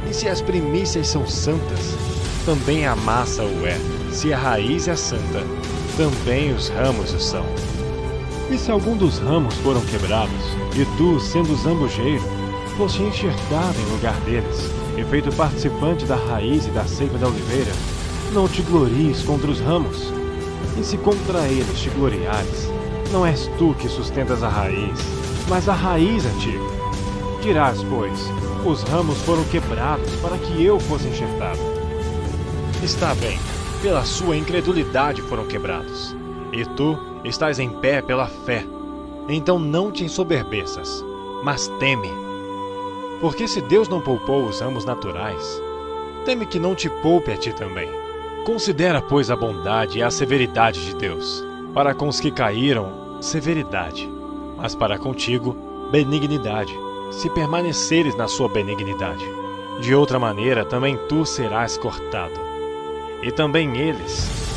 E se as primícias são santas, também a massa o é. Se a raiz é santa, também os ramos o são. E se algum dos ramos foram quebrados, e tu, sendo zambujeiro, foste enxertado em lugar deles, e feito participante da raiz e da seiva da oliveira, não te glories contra os ramos. E se contra eles te gloriares, não és tu que sustentas a raiz, mas a raiz a ti. Dirás, pois, os ramos foram quebrados para que eu fosse enxertado. Está bem, pela sua incredulidade foram quebrados, e tu estás em pé pela fé. Então não te ensoberbeças, mas teme. Porque se Deus não poupou os ramos naturais, teme que não te poupe a ti também. Considera, pois, a bondade e a severidade de Deus. Para com os que caíram, severidade, mas para contigo, benignidade, se permaneceres na sua benignidade. De outra maneira, também tu serás cortado. E também eles,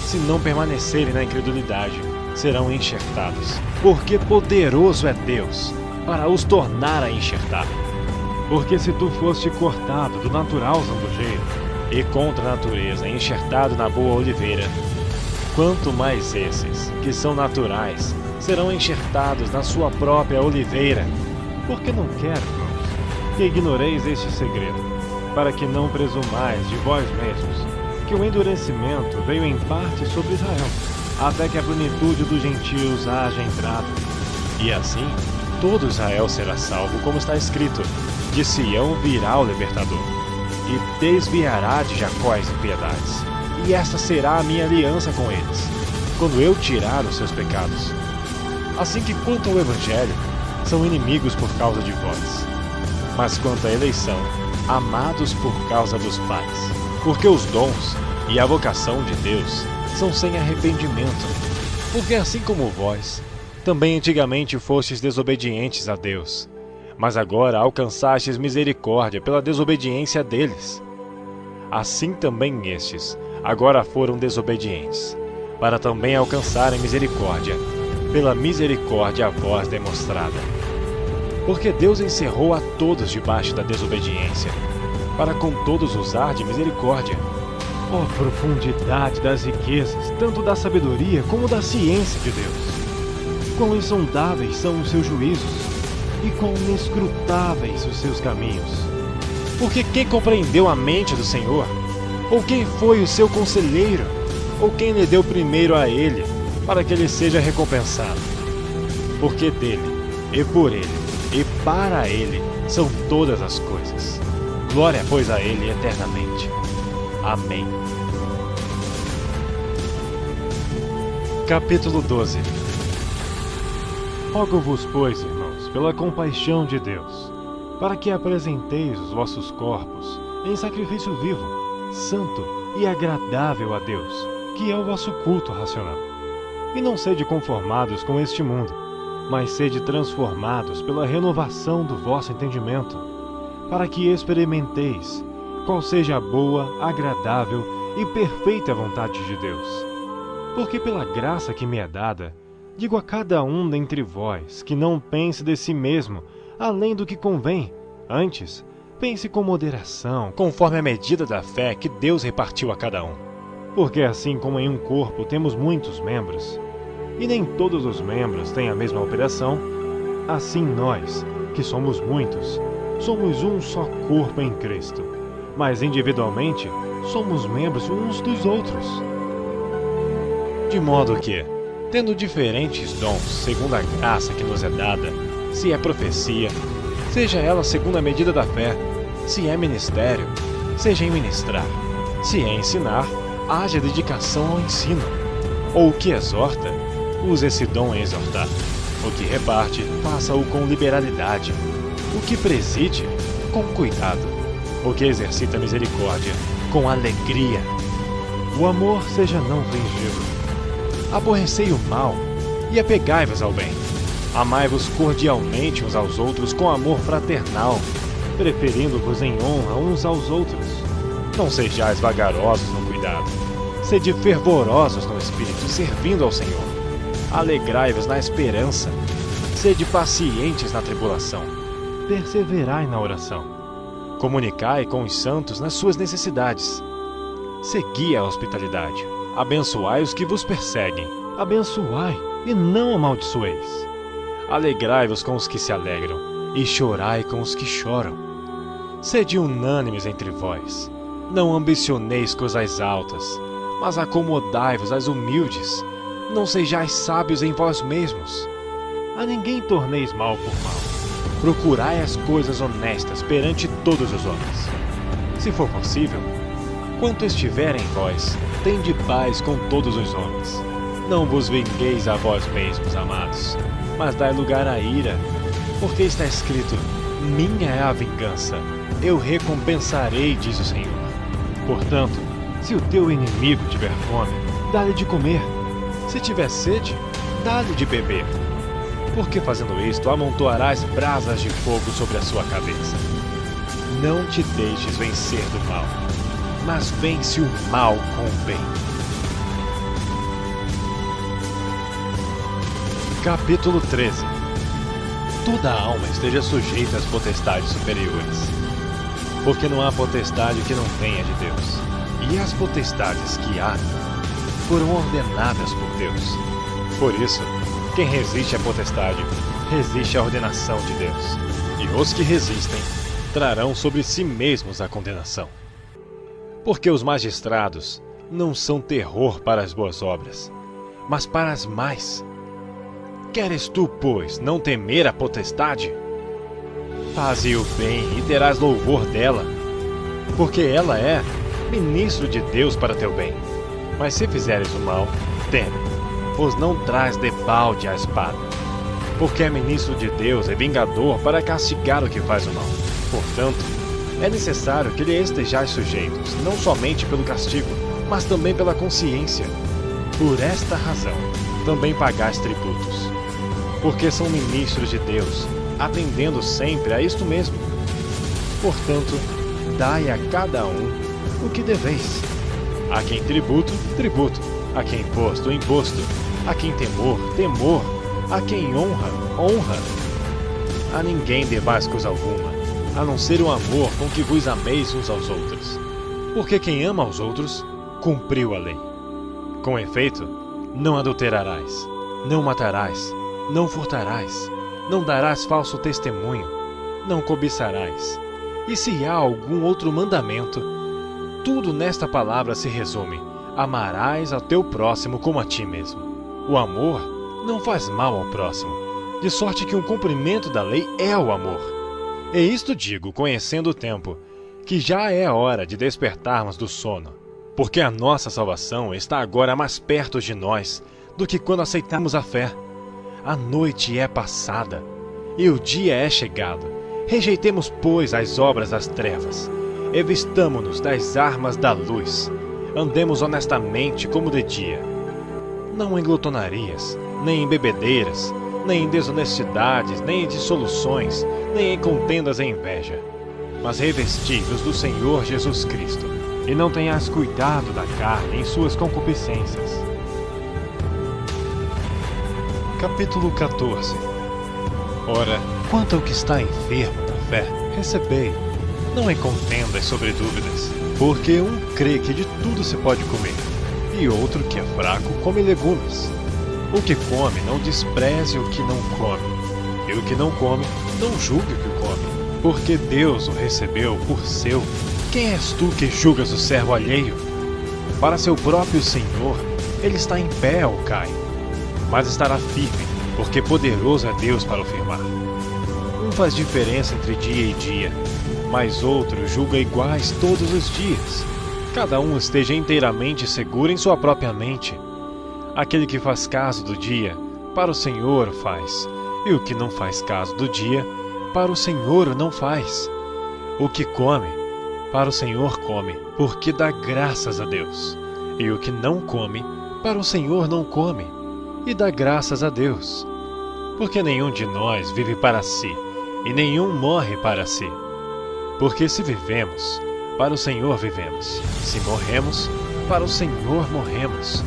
se não permanecerem na incredulidade, serão enxertados. Porque poderoso é Deus para os tornar a enxertar. Porque se tu foste cortado do natural zambujeiro, e contra a natureza enxertado na boa oliveira, quanto mais esses, que são naturais, serão enxertados na sua própria oliveira. Porque não quero, irmãos, que ignoreis este segredo, para que não presumais de vós mesmos, que o endurecimento veio em parte sobre Israel, até que a plenitude dos gentios haja entrado. E assim, todo Israel será salvo, como está escrito: de Sião virá o libertador, e desviará de Jacó as impiedades. E esta será a minha aliança com eles, quando eu tirar os seus pecados. Assim que quanto ao Evangelho, são inimigos por causa de vós. Mas quanto à eleição, amados por causa dos pais. Porque os dons e a vocação de Deus são sem arrependimento. Porque assim como vós, também antigamente fostes desobedientes a Deus, mas agora alcançastes misericórdia pela desobediência deles. Assim também estes agora foram desobedientes, para também alcançarem misericórdia, pela misericórdia a vós demonstrada. Porque Deus encerrou a todos debaixo da desobediência, para com todos usar de misericórdia. Ó profundidade das riquezas, tanto da sabedoria como da ciência de Deus! Quão insondáveis são os seus juízos, e quão inescrutáveis os seus caminhos! Porque quem compreendeu a mente do Senhor? Ou quem foi o seu conselheiro? Ou quem lhe deu primeiro a ele, para que ele seja recompensado? Porque dele, e por ele, e para ele são todas as coisas. Glória, pois, a ele eternamente. Amém. Capítulo 12. Rogo-vos, pois, irmãos, pela compaixão de Deus, para que apresenteis os vossos corpos em sacrifício vivo, santo e agradável a Deus, que é o vosso culto racional. E não sede conformados com este mundo, mas sede transformados pela renovação do vosso entendimento, para que experimenteis qual seja a boa, agradável e perfeita vontade de Deus. Porque pela graça que me é dada, digo a cada um dentre vós que não pense de si mesmo além do que convém, antes pense com moderação, conforme a medida da fé que Deus repartiu a cada um. Porque assim como em um corpo temos muitos membros, e nem todos os membros têm a mesma operação, assim nós, que somos muitos, somos um só corpo em Cristo, mas individualmente somos membros uns dos outros. De modo que, tendo diferentes dons segundo a graça que nos é dada, se é profecia, seja ela segundo a medida da fé; se é ministério, seja em ministrar; se é ensinar, haja dedicação ao ensino; ou o que exorta, use esse dom em exortar; o que reparte, faça-o com liberalidade; o que preside, com cuidado; o que exercita misericórdia, com alegria. O amor seja não fingido. Aborrecei o mal e apegai-vos ao bem. Amai-vos cordialmente uns aos outros com amor fraternal, preferindo-vos em honra uns aos outros. Não sejais vagarosos no cuidado. Sede fervorosos no espírito, servindo ao Senhor. Alegrai-vos na esperança. Sede pacientes na tribulação. Perseverai na oração. Comunicai com os santos nas suas necessidades. Segui a hospitalidade. Abençoai os que vos perseguem. Abençoai e não amaldiçoeis. Alegrai-vos com os que se alegram, e chorai com os que choram. Sede unânimes entre vós. Não ambicioneis coisas altas, mas acomodai-vos às humildes. Não sejais sábios em vós mesmos. A ninguém torneis mal por mal. Procurai as coisas honestas perante todos os homens. Se for possível, quanto estiver em vós, tende paz com todos os homens. Não vos vingueis a vós mesmos, amados, mas dai lugar à ira, porque está escrito: minha é a vingança, eu recompensarei, diz o Senhor. Portanto, se o teu inimigo tiver fome, dá-lhe de comer; se tiver sede, dá-lhe de beber. Porque fazendo isto, amontoarás brasas de fogo sobre a sua cabeça. Não te deixes vencer do mal, mas vence o mal com o bem. Capítulo 13. Toda a alma esteja sujeita às potestades superiores, porque não há potestade que não venha de Deus, e as potestades que há foram ordenadas por Deus. Por isso, quem resiste à potestade, resiste à ordenação de Deus. E os que resistem, trarão sobre si mesmos a condenação. Porque os magistrados não são terror para as boas obras, mas para as más. Queres tu, pois, não temer a potestade? Faze o bem e terás louvor dela, porque ela é ministro de Deus para teu bem. Mas se fizeres o mal, teme, pois não traz debalde a espada. Porque é ministro de Deus e vingador para castigar o que faz o mal. Portanto, é necessário que lhe estejais sujeitos, não somente pelo castigo, mas também pela consciência. Por esta razão, também pagais tributos. Porque são ministros de Deus, atendendo sempre a isto mesmo. Portanto, dai a cada um o que deveis. A quem tributo, tributo. A quem imposto, imposto. A quem temor, temor. A quem honra, honra. A ninguém devais coisa alguma, a não ser o amor com que vos ameis uns aos outros. Porque quem ama aos outros, cumpriu a lei. Com efeito, não adulterarás, não matarás, não furtarás, não darás falso testemunho, não cobiçarás. E se há algum outro mandamento, tudo nesta palavra se resume: amarás ao teu próximo como a ti mesmo. O amor não faz mal ao próximo, de sorte que um cumprimento da lei é o amor. E isto digo, conhecendo o tempo, que já é hora de despertarmos do sono, porque a nossa salvação está agora mais perto de nós do que quando aceitamos a fé. A noite é passada e o dia é chegado. Rejeitemos, pois, as obras das trevas, e vistamo-nos das armas da luz. Andemos honestamente como de dia, não em glutonarias, nem em bebedeiras, nem em desonestidades, nem em dissoluções, nem em contendas e inveja. Mas revesti-vos do Senhor Jesus Cristo, e não tenhais cuidado da carne em suas concupiscências. Capítulo 14. Ora, quanto ao que está enfermo da fé, recebei, não em contendas sobre dúvidas, porque um crê que de tudo se pode comer, e outro que é fraco come legumes. O que come, não despreze o que não come, e o que não come, não julgue o que come, porque Deus o recebeu por seu. Quem és tu que julgas o servo alheio? Para seu próprio Senhor, ele está em pé ou cai, mas estará firme, porque poderoso é Deus para o firmar. Um faz diferença entre dia e dia, mas outro julga iguais todos os dias. Cada um esteja inteiramente seguro em sua própria mente. Aquele que faz caso do dia, para o Senhor faz, e o que não faz caso do dia, para o Senhor não faz. O que come, para o Senhor come, porque dá graças a Deus. E o que não come, para o Senhor não come, e dá graças a Deus. Porque nenhum de nós vive para si, e nenhum morre para si. Porque se vivemos, para o Senhor vivemos. Se morremos, para o Senhor morremos.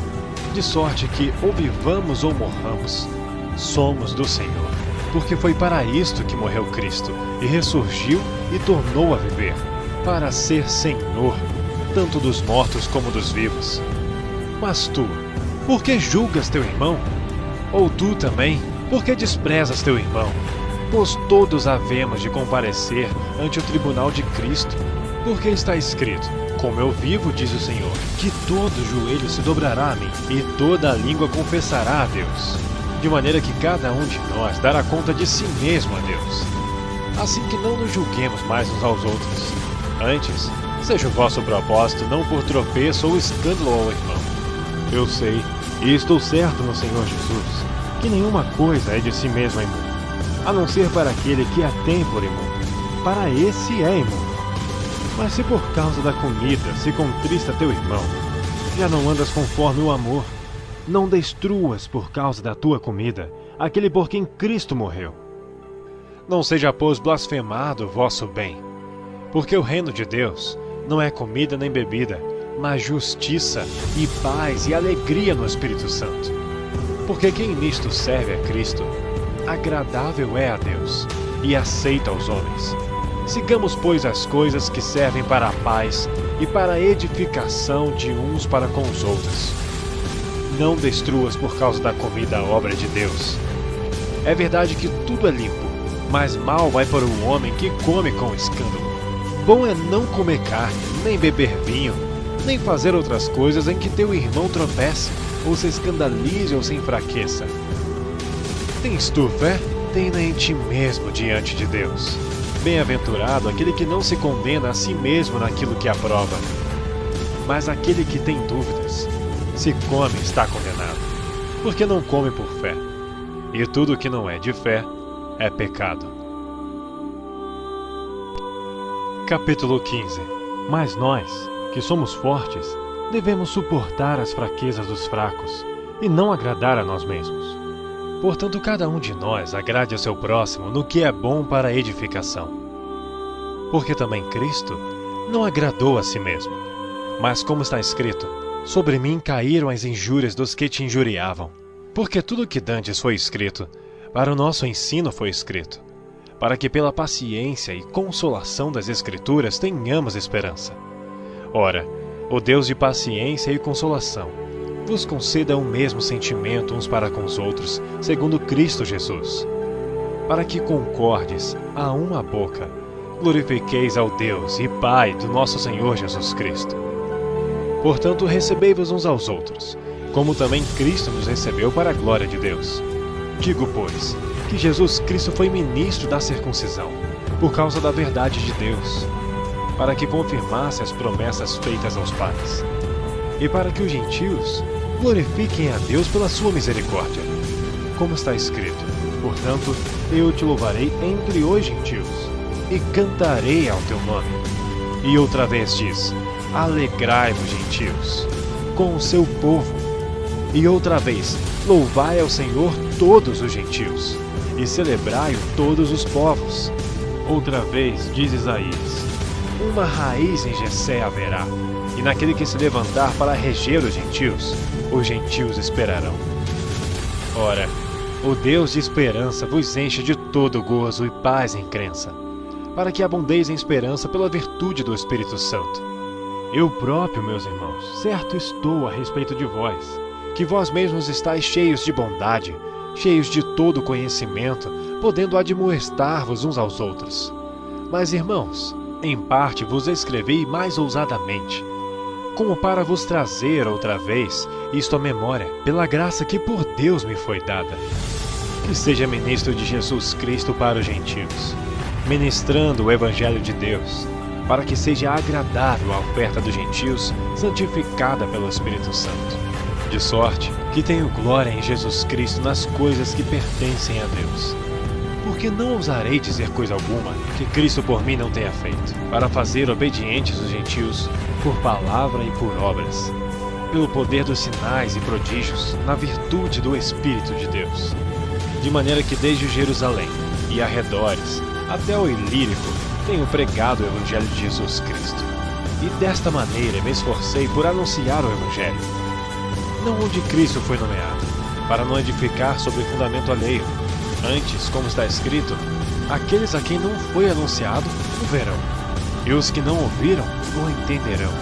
De sorte que, ou vivamos ou morramos, somos do Senhor. Porque foi para isto que morreu Cristo, e ressurgiu e tornou a viver, para ser Senhor, tanto dos mortos como dos vivos. Mas tu, por que julgas teu irmão? Ou tu também, por que desprezas teu irmão? Pois todos havemos de comparecer ante o tribunal de Cristo. Porque está escrito: como eu vivo, diz o Senhor, que todo joelho se dobrará a mim, e toda a língua confessará a Deus. De maneira que cada um de nós dará conta de si mesmo a Deus. Assim que não nos julguemos mais uns aos outros. Antes, seja o vosso propósito não por tropeço ou escândalo ao irmão. Eu sei, e estou certo no Senhor Jesus, que nenhuma coisa é de si mesma imunda, a não ser para aquele que a tem por imunda. Para esse é imundo. Mas se por causa da comida se contrista teu irmão, já não andas conforme o amor. Não destruas por causa da tua comida aquele por quem Cristo morreu. Não seja, pois, blasfemado o vosso bem, porque o reino de Deus não é comida nem bebida, mas justiça e paz e alegria no Espírito Santo. Porque quem nisto serve a Cristo, agradável é a Deus e aceita aos homens. Sigamos, pois, as coisas que servem para a paz e para a edificação de uns para com os outros. Não destruas por causa da comida a obra de Deus. É verdade que tudo é limpo, mas mal vai para o homem que come com escândalo. Bom é não comer carne, nem beber vinho, nem fazer outras coisas em que teu irmão tropece, ou se escandalize ou se enfraqueça. Tens tu fé? Tem-na em ti mesmo diante de Deus. Bem-aventurado aquele que não se condena a si mesmo naquilo que aprova. Mas aquele que tem dúvidas, se come está condenado, porque não come por fé. E tudo que não é de fé é pecado. Capítulo 15. Mas nós, que somos fortes, devemos suportar as fraquezas dos fracos e não agradar a nós mesmos. Portanto, cada um de nós agrade ao seu próximo no que é bom para a edificação. Porque também Cristo não agradou a si mesmo. Mas como está escrito, sobre mim caíram as injúrias dos que te injuriavam. Porque tudo o que dantes foi escrito, para o nosso ensino foi escrito, para que pela paciência e consolação das Escrituras tenhamos esperança. Ora, o Deus de paciência e consolação vos conceda o mesmo sentimento uns para com os outros, segundo Cristo Jesus, para que concordes a uma boca, glorifiqueis ao Deus e Pai do nosso Senhor Jesus Cristo. Portanto, recebei-vos uns aos outros, como também Cristo nos recebeu para a glória de Deus. Digo, pois, que Jesus Cristo foi ministro da circuncisão, por causa da verdade de Deus, para que confirmasse as promessas feitas aos pais, e para que os gentios glorifiquem a Deus pela sua misericórdia. Como está escrito, portanto, eu te louvarei entre os gentios, e cantarei ao teu nome. E outra vez diz, alegrai-vos, gentios, com o seu povo. E outra vez, louvai ao Senhor todos os gentios, e celebrai-o todos os povos. Outra vez, diz Isaías, uma raiz em Jessé haverá, e naquele que se levantar para reger os gentios esperarão. Ora, o Deus de esperança vos enche de todo gozo e paz em crença, para que abundeis em esperança pela virtude do Espírito Santo. Eu próprio, meus irmãos, certo estou a respeito de vós, que vós mesmos estáis cheios de bondade, cheios de todo conhecimento, podendo admoestar-vos uns aos outros. Mas, irmãos, em parte vos escrevi mais ousadamente, como para vos trazer outra vez isto à memória, pela graça que por Deus me foi dada, que seja ministro de Jesus Cristo para os gentios, ministrando o Evangelho de Deus, para que seja agradável a oferta dos gentios, santificada pelo Espírito Santo. De sorte que tenho glória em Jesus Cristo nas coisas que pertencem a Deus. Porque não ousarei dizer coisa alguma que Cristo por mim não tenha feito, para fazer obedientes os gentios, por palavra e por obras, pelo poder dos sinais e prodígios, na virtude do Espírito de Deus. De maneira que desde Jerusalém e arredores, até o Ilírico, tenho pregado o Evangelho de Jesus Cristo. E desta maneira me esforcei por anunciar o Evangelho, não onde Cristo foi nomeado, para não edificar sobre fundamento alheio. Antes, como está escrito, aqueles a quem não foi anunciado o verão, e os que não ouviram o entenderão.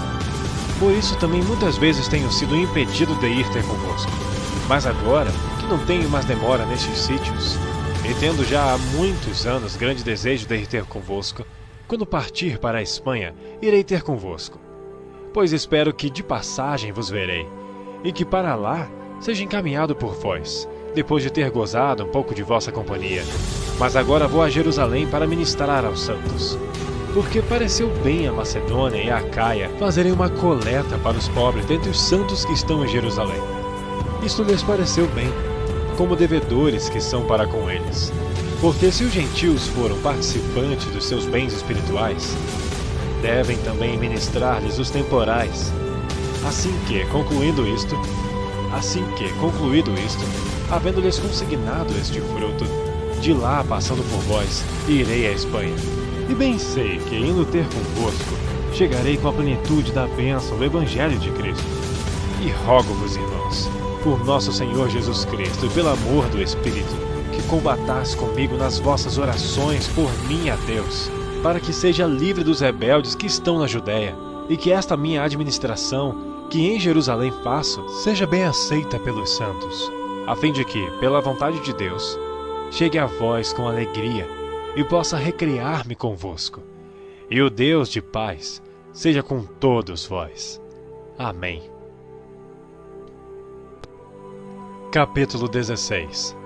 Por isso também muitas vezes tenho sido impedido de ir ter convosco. Mas agora, que não tenho mais demora nestes sítios, e tendo já há muitos anos grande desejo de ir ter convosco, quando partir para a Espanha, irei ter convosco. Pois espero que de passagem vos verei, e que para lá seja encaminhado por vós, depois de ter gozado um pouco de vossa companhia. Mas agora vou a Jerusalém para ministrar aos santos. Porque pareceu bem a Macedônia e a Acaia fazerem uma coleta para os pobres dentre os santos que estão em Jerusalém. Isto lhes pareceu bem, como devedores que são para com eles. Porque se os gentios foram participantes dos seus bens espirituais, devem também ministrar-lhes os temporais. Assim que, concluído isto, havendo-lhes consignado este fruto, de lá, passando por vós, irei à Espanha. E bem sei que, indo ter convosco, chegarei com a plenitude da bênção do Evangelho de Cristo. E rogo-vos, irmãos, por nosso Senhor Jesus Cristo e pelo amor do Espírito, que combatais comigo nas vossas orações por mim a Deus, para que seja livre dos rebeldes que estão na Judéia, e que esta minha administração que em Jerusalém faço seja bem aceita pelos santos, a fim de que, pela vontade de Deus, chegue a vós com alegria e possa recriar-me convosco. E o Deus de paz seja com todos vós. Amém. Capítulo 16.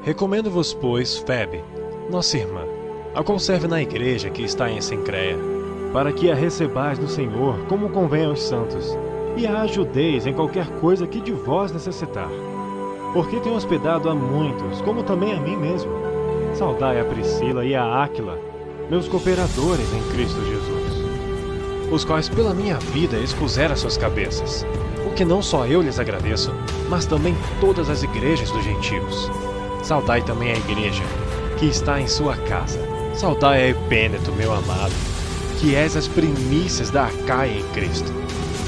Recomendo-vos, pois, Febe, nossa irmã, a qual serve na igreja que está em Cencreia, para que a recebais no Senhor como convém aos santos, e a ajudeis em qualquer coisa que de vós necessitar. Porque tenho hospedado a muitos, como também a mim mesmo. Saudai a Priscila e a Áquila, meus cooperadores em Cristo Jesus, os quais pela minha vida expuseram as suas cabeças, o que não só eu lhes agradeço, mas também todas as igrejas dos gentios. Saudai também a igreja, que está em sua casa. Saudai a Epêneto, meu amado, que és as primícias da Acaia em Cristo.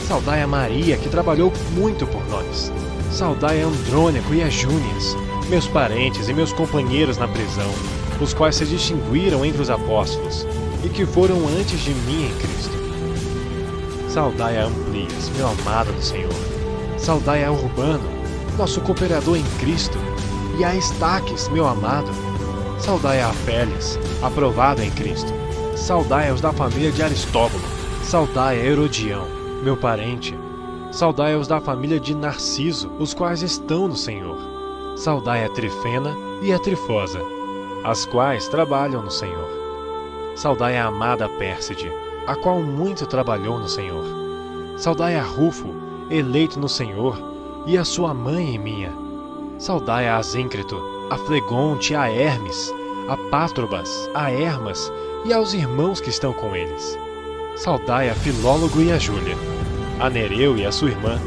Saudai a Maria, que trabalhou muito por nós. Saudai a Andrônico e a Júnias, meus parentes e meus companheiros na prisão, os quais se distinguiram entre os apóstolos, e que foram antes de mim em Cristo. Saudai a Amplias, meu amado do Senhor. Saudai a Urbano, nosso cooperador em Cristo, e a Estaques, meu amado. Saudai a Apélias, aprovado em Cristo. Saudai aos da família de Aristóbulo. Saudai a Herodião, meu parente. Saudai aos da família de Narciso, os quais estão no Senhor. Saudai a Trifena e a Trifosa, as quais trabalham no Senhor. Saudai a amada Pérside, a qual muito trabalhou no Senhor. Saudai a Rufo, eleito no Senhor, e a sua mãe e minha. Saudai a Asíncrito, a Flegonte, a Hermes, a Pátrobas, a Hermas e aos irmãos que estão com eles. Saudai a Filólogo e a Júlia, a Nereu e a sua irmã,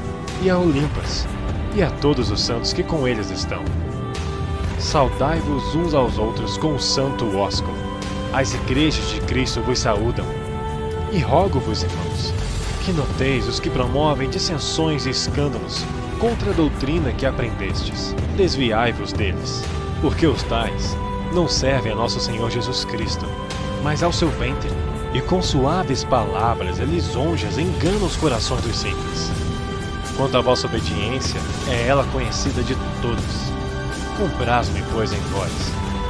e a Olimpas, e a todos os santos que com eles estão. Saudai-vos uns aos outros com o santo ósculo. As igrejas de Cristo vos saúdam. E rogo-vos, irmãos, que noteis os que promovem dissensões e escândalos contra a doutrina que aprendestes. Desviai-vos deles, porque os tais não servem a nosso Senhor Jesus Cristo, mas ao seu ventre, e com suaves palavras e lisonjas enganam os corações dos simples. Quanto à vossa obediência, é ela conhecida de todos. Compraz-me, pois, em vós,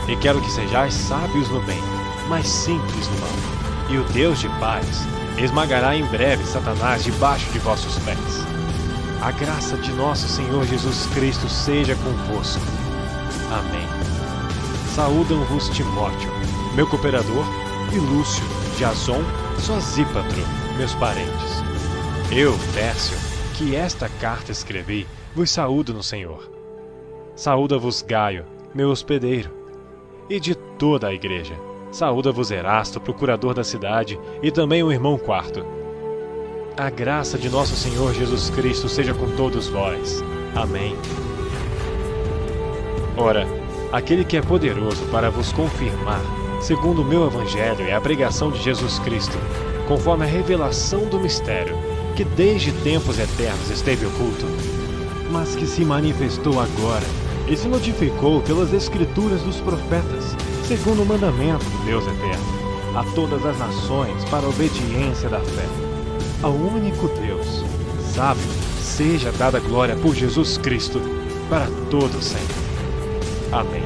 e quero que sejais sábios no bem, mas simples no mal. E o Deus de paz esmagará em breve Satanás debaixo de vossos pés. A graça de nosso Senhor Jesus Cristo seja convosco. Amém. Saúdam-vos Timóteo, meu cooperador, e Lúcio, Jason, Sosípatro, meus parentes. Eu, Tércio, que esta carta escrevi, vos saúdo no Senhor. Saúda-vos Gaio, meu hospedeiro, e de toda a igreja. Saúda-vos Erasto, procurador da cidade, e também o irmão Quarto. A graça de nosso Senhor Jesus Cristo seja com todos vós. Amém. Ora, aquele que é poderoso para vos confirmar, segundo o meu evangelho e a pregação de Jesus Cristo, conforme a revelação do mistério, que desde tempos eternos esteve oculto, mas que se manifestou agora e se notificou pelas escrituras dos profetas, segundo o mandamento do Deus eterno, a todas as nações para a obediência da fé. Ao único Deus, sábio, seja dada glória por Jesus Cristo, para todos sempre. Amém.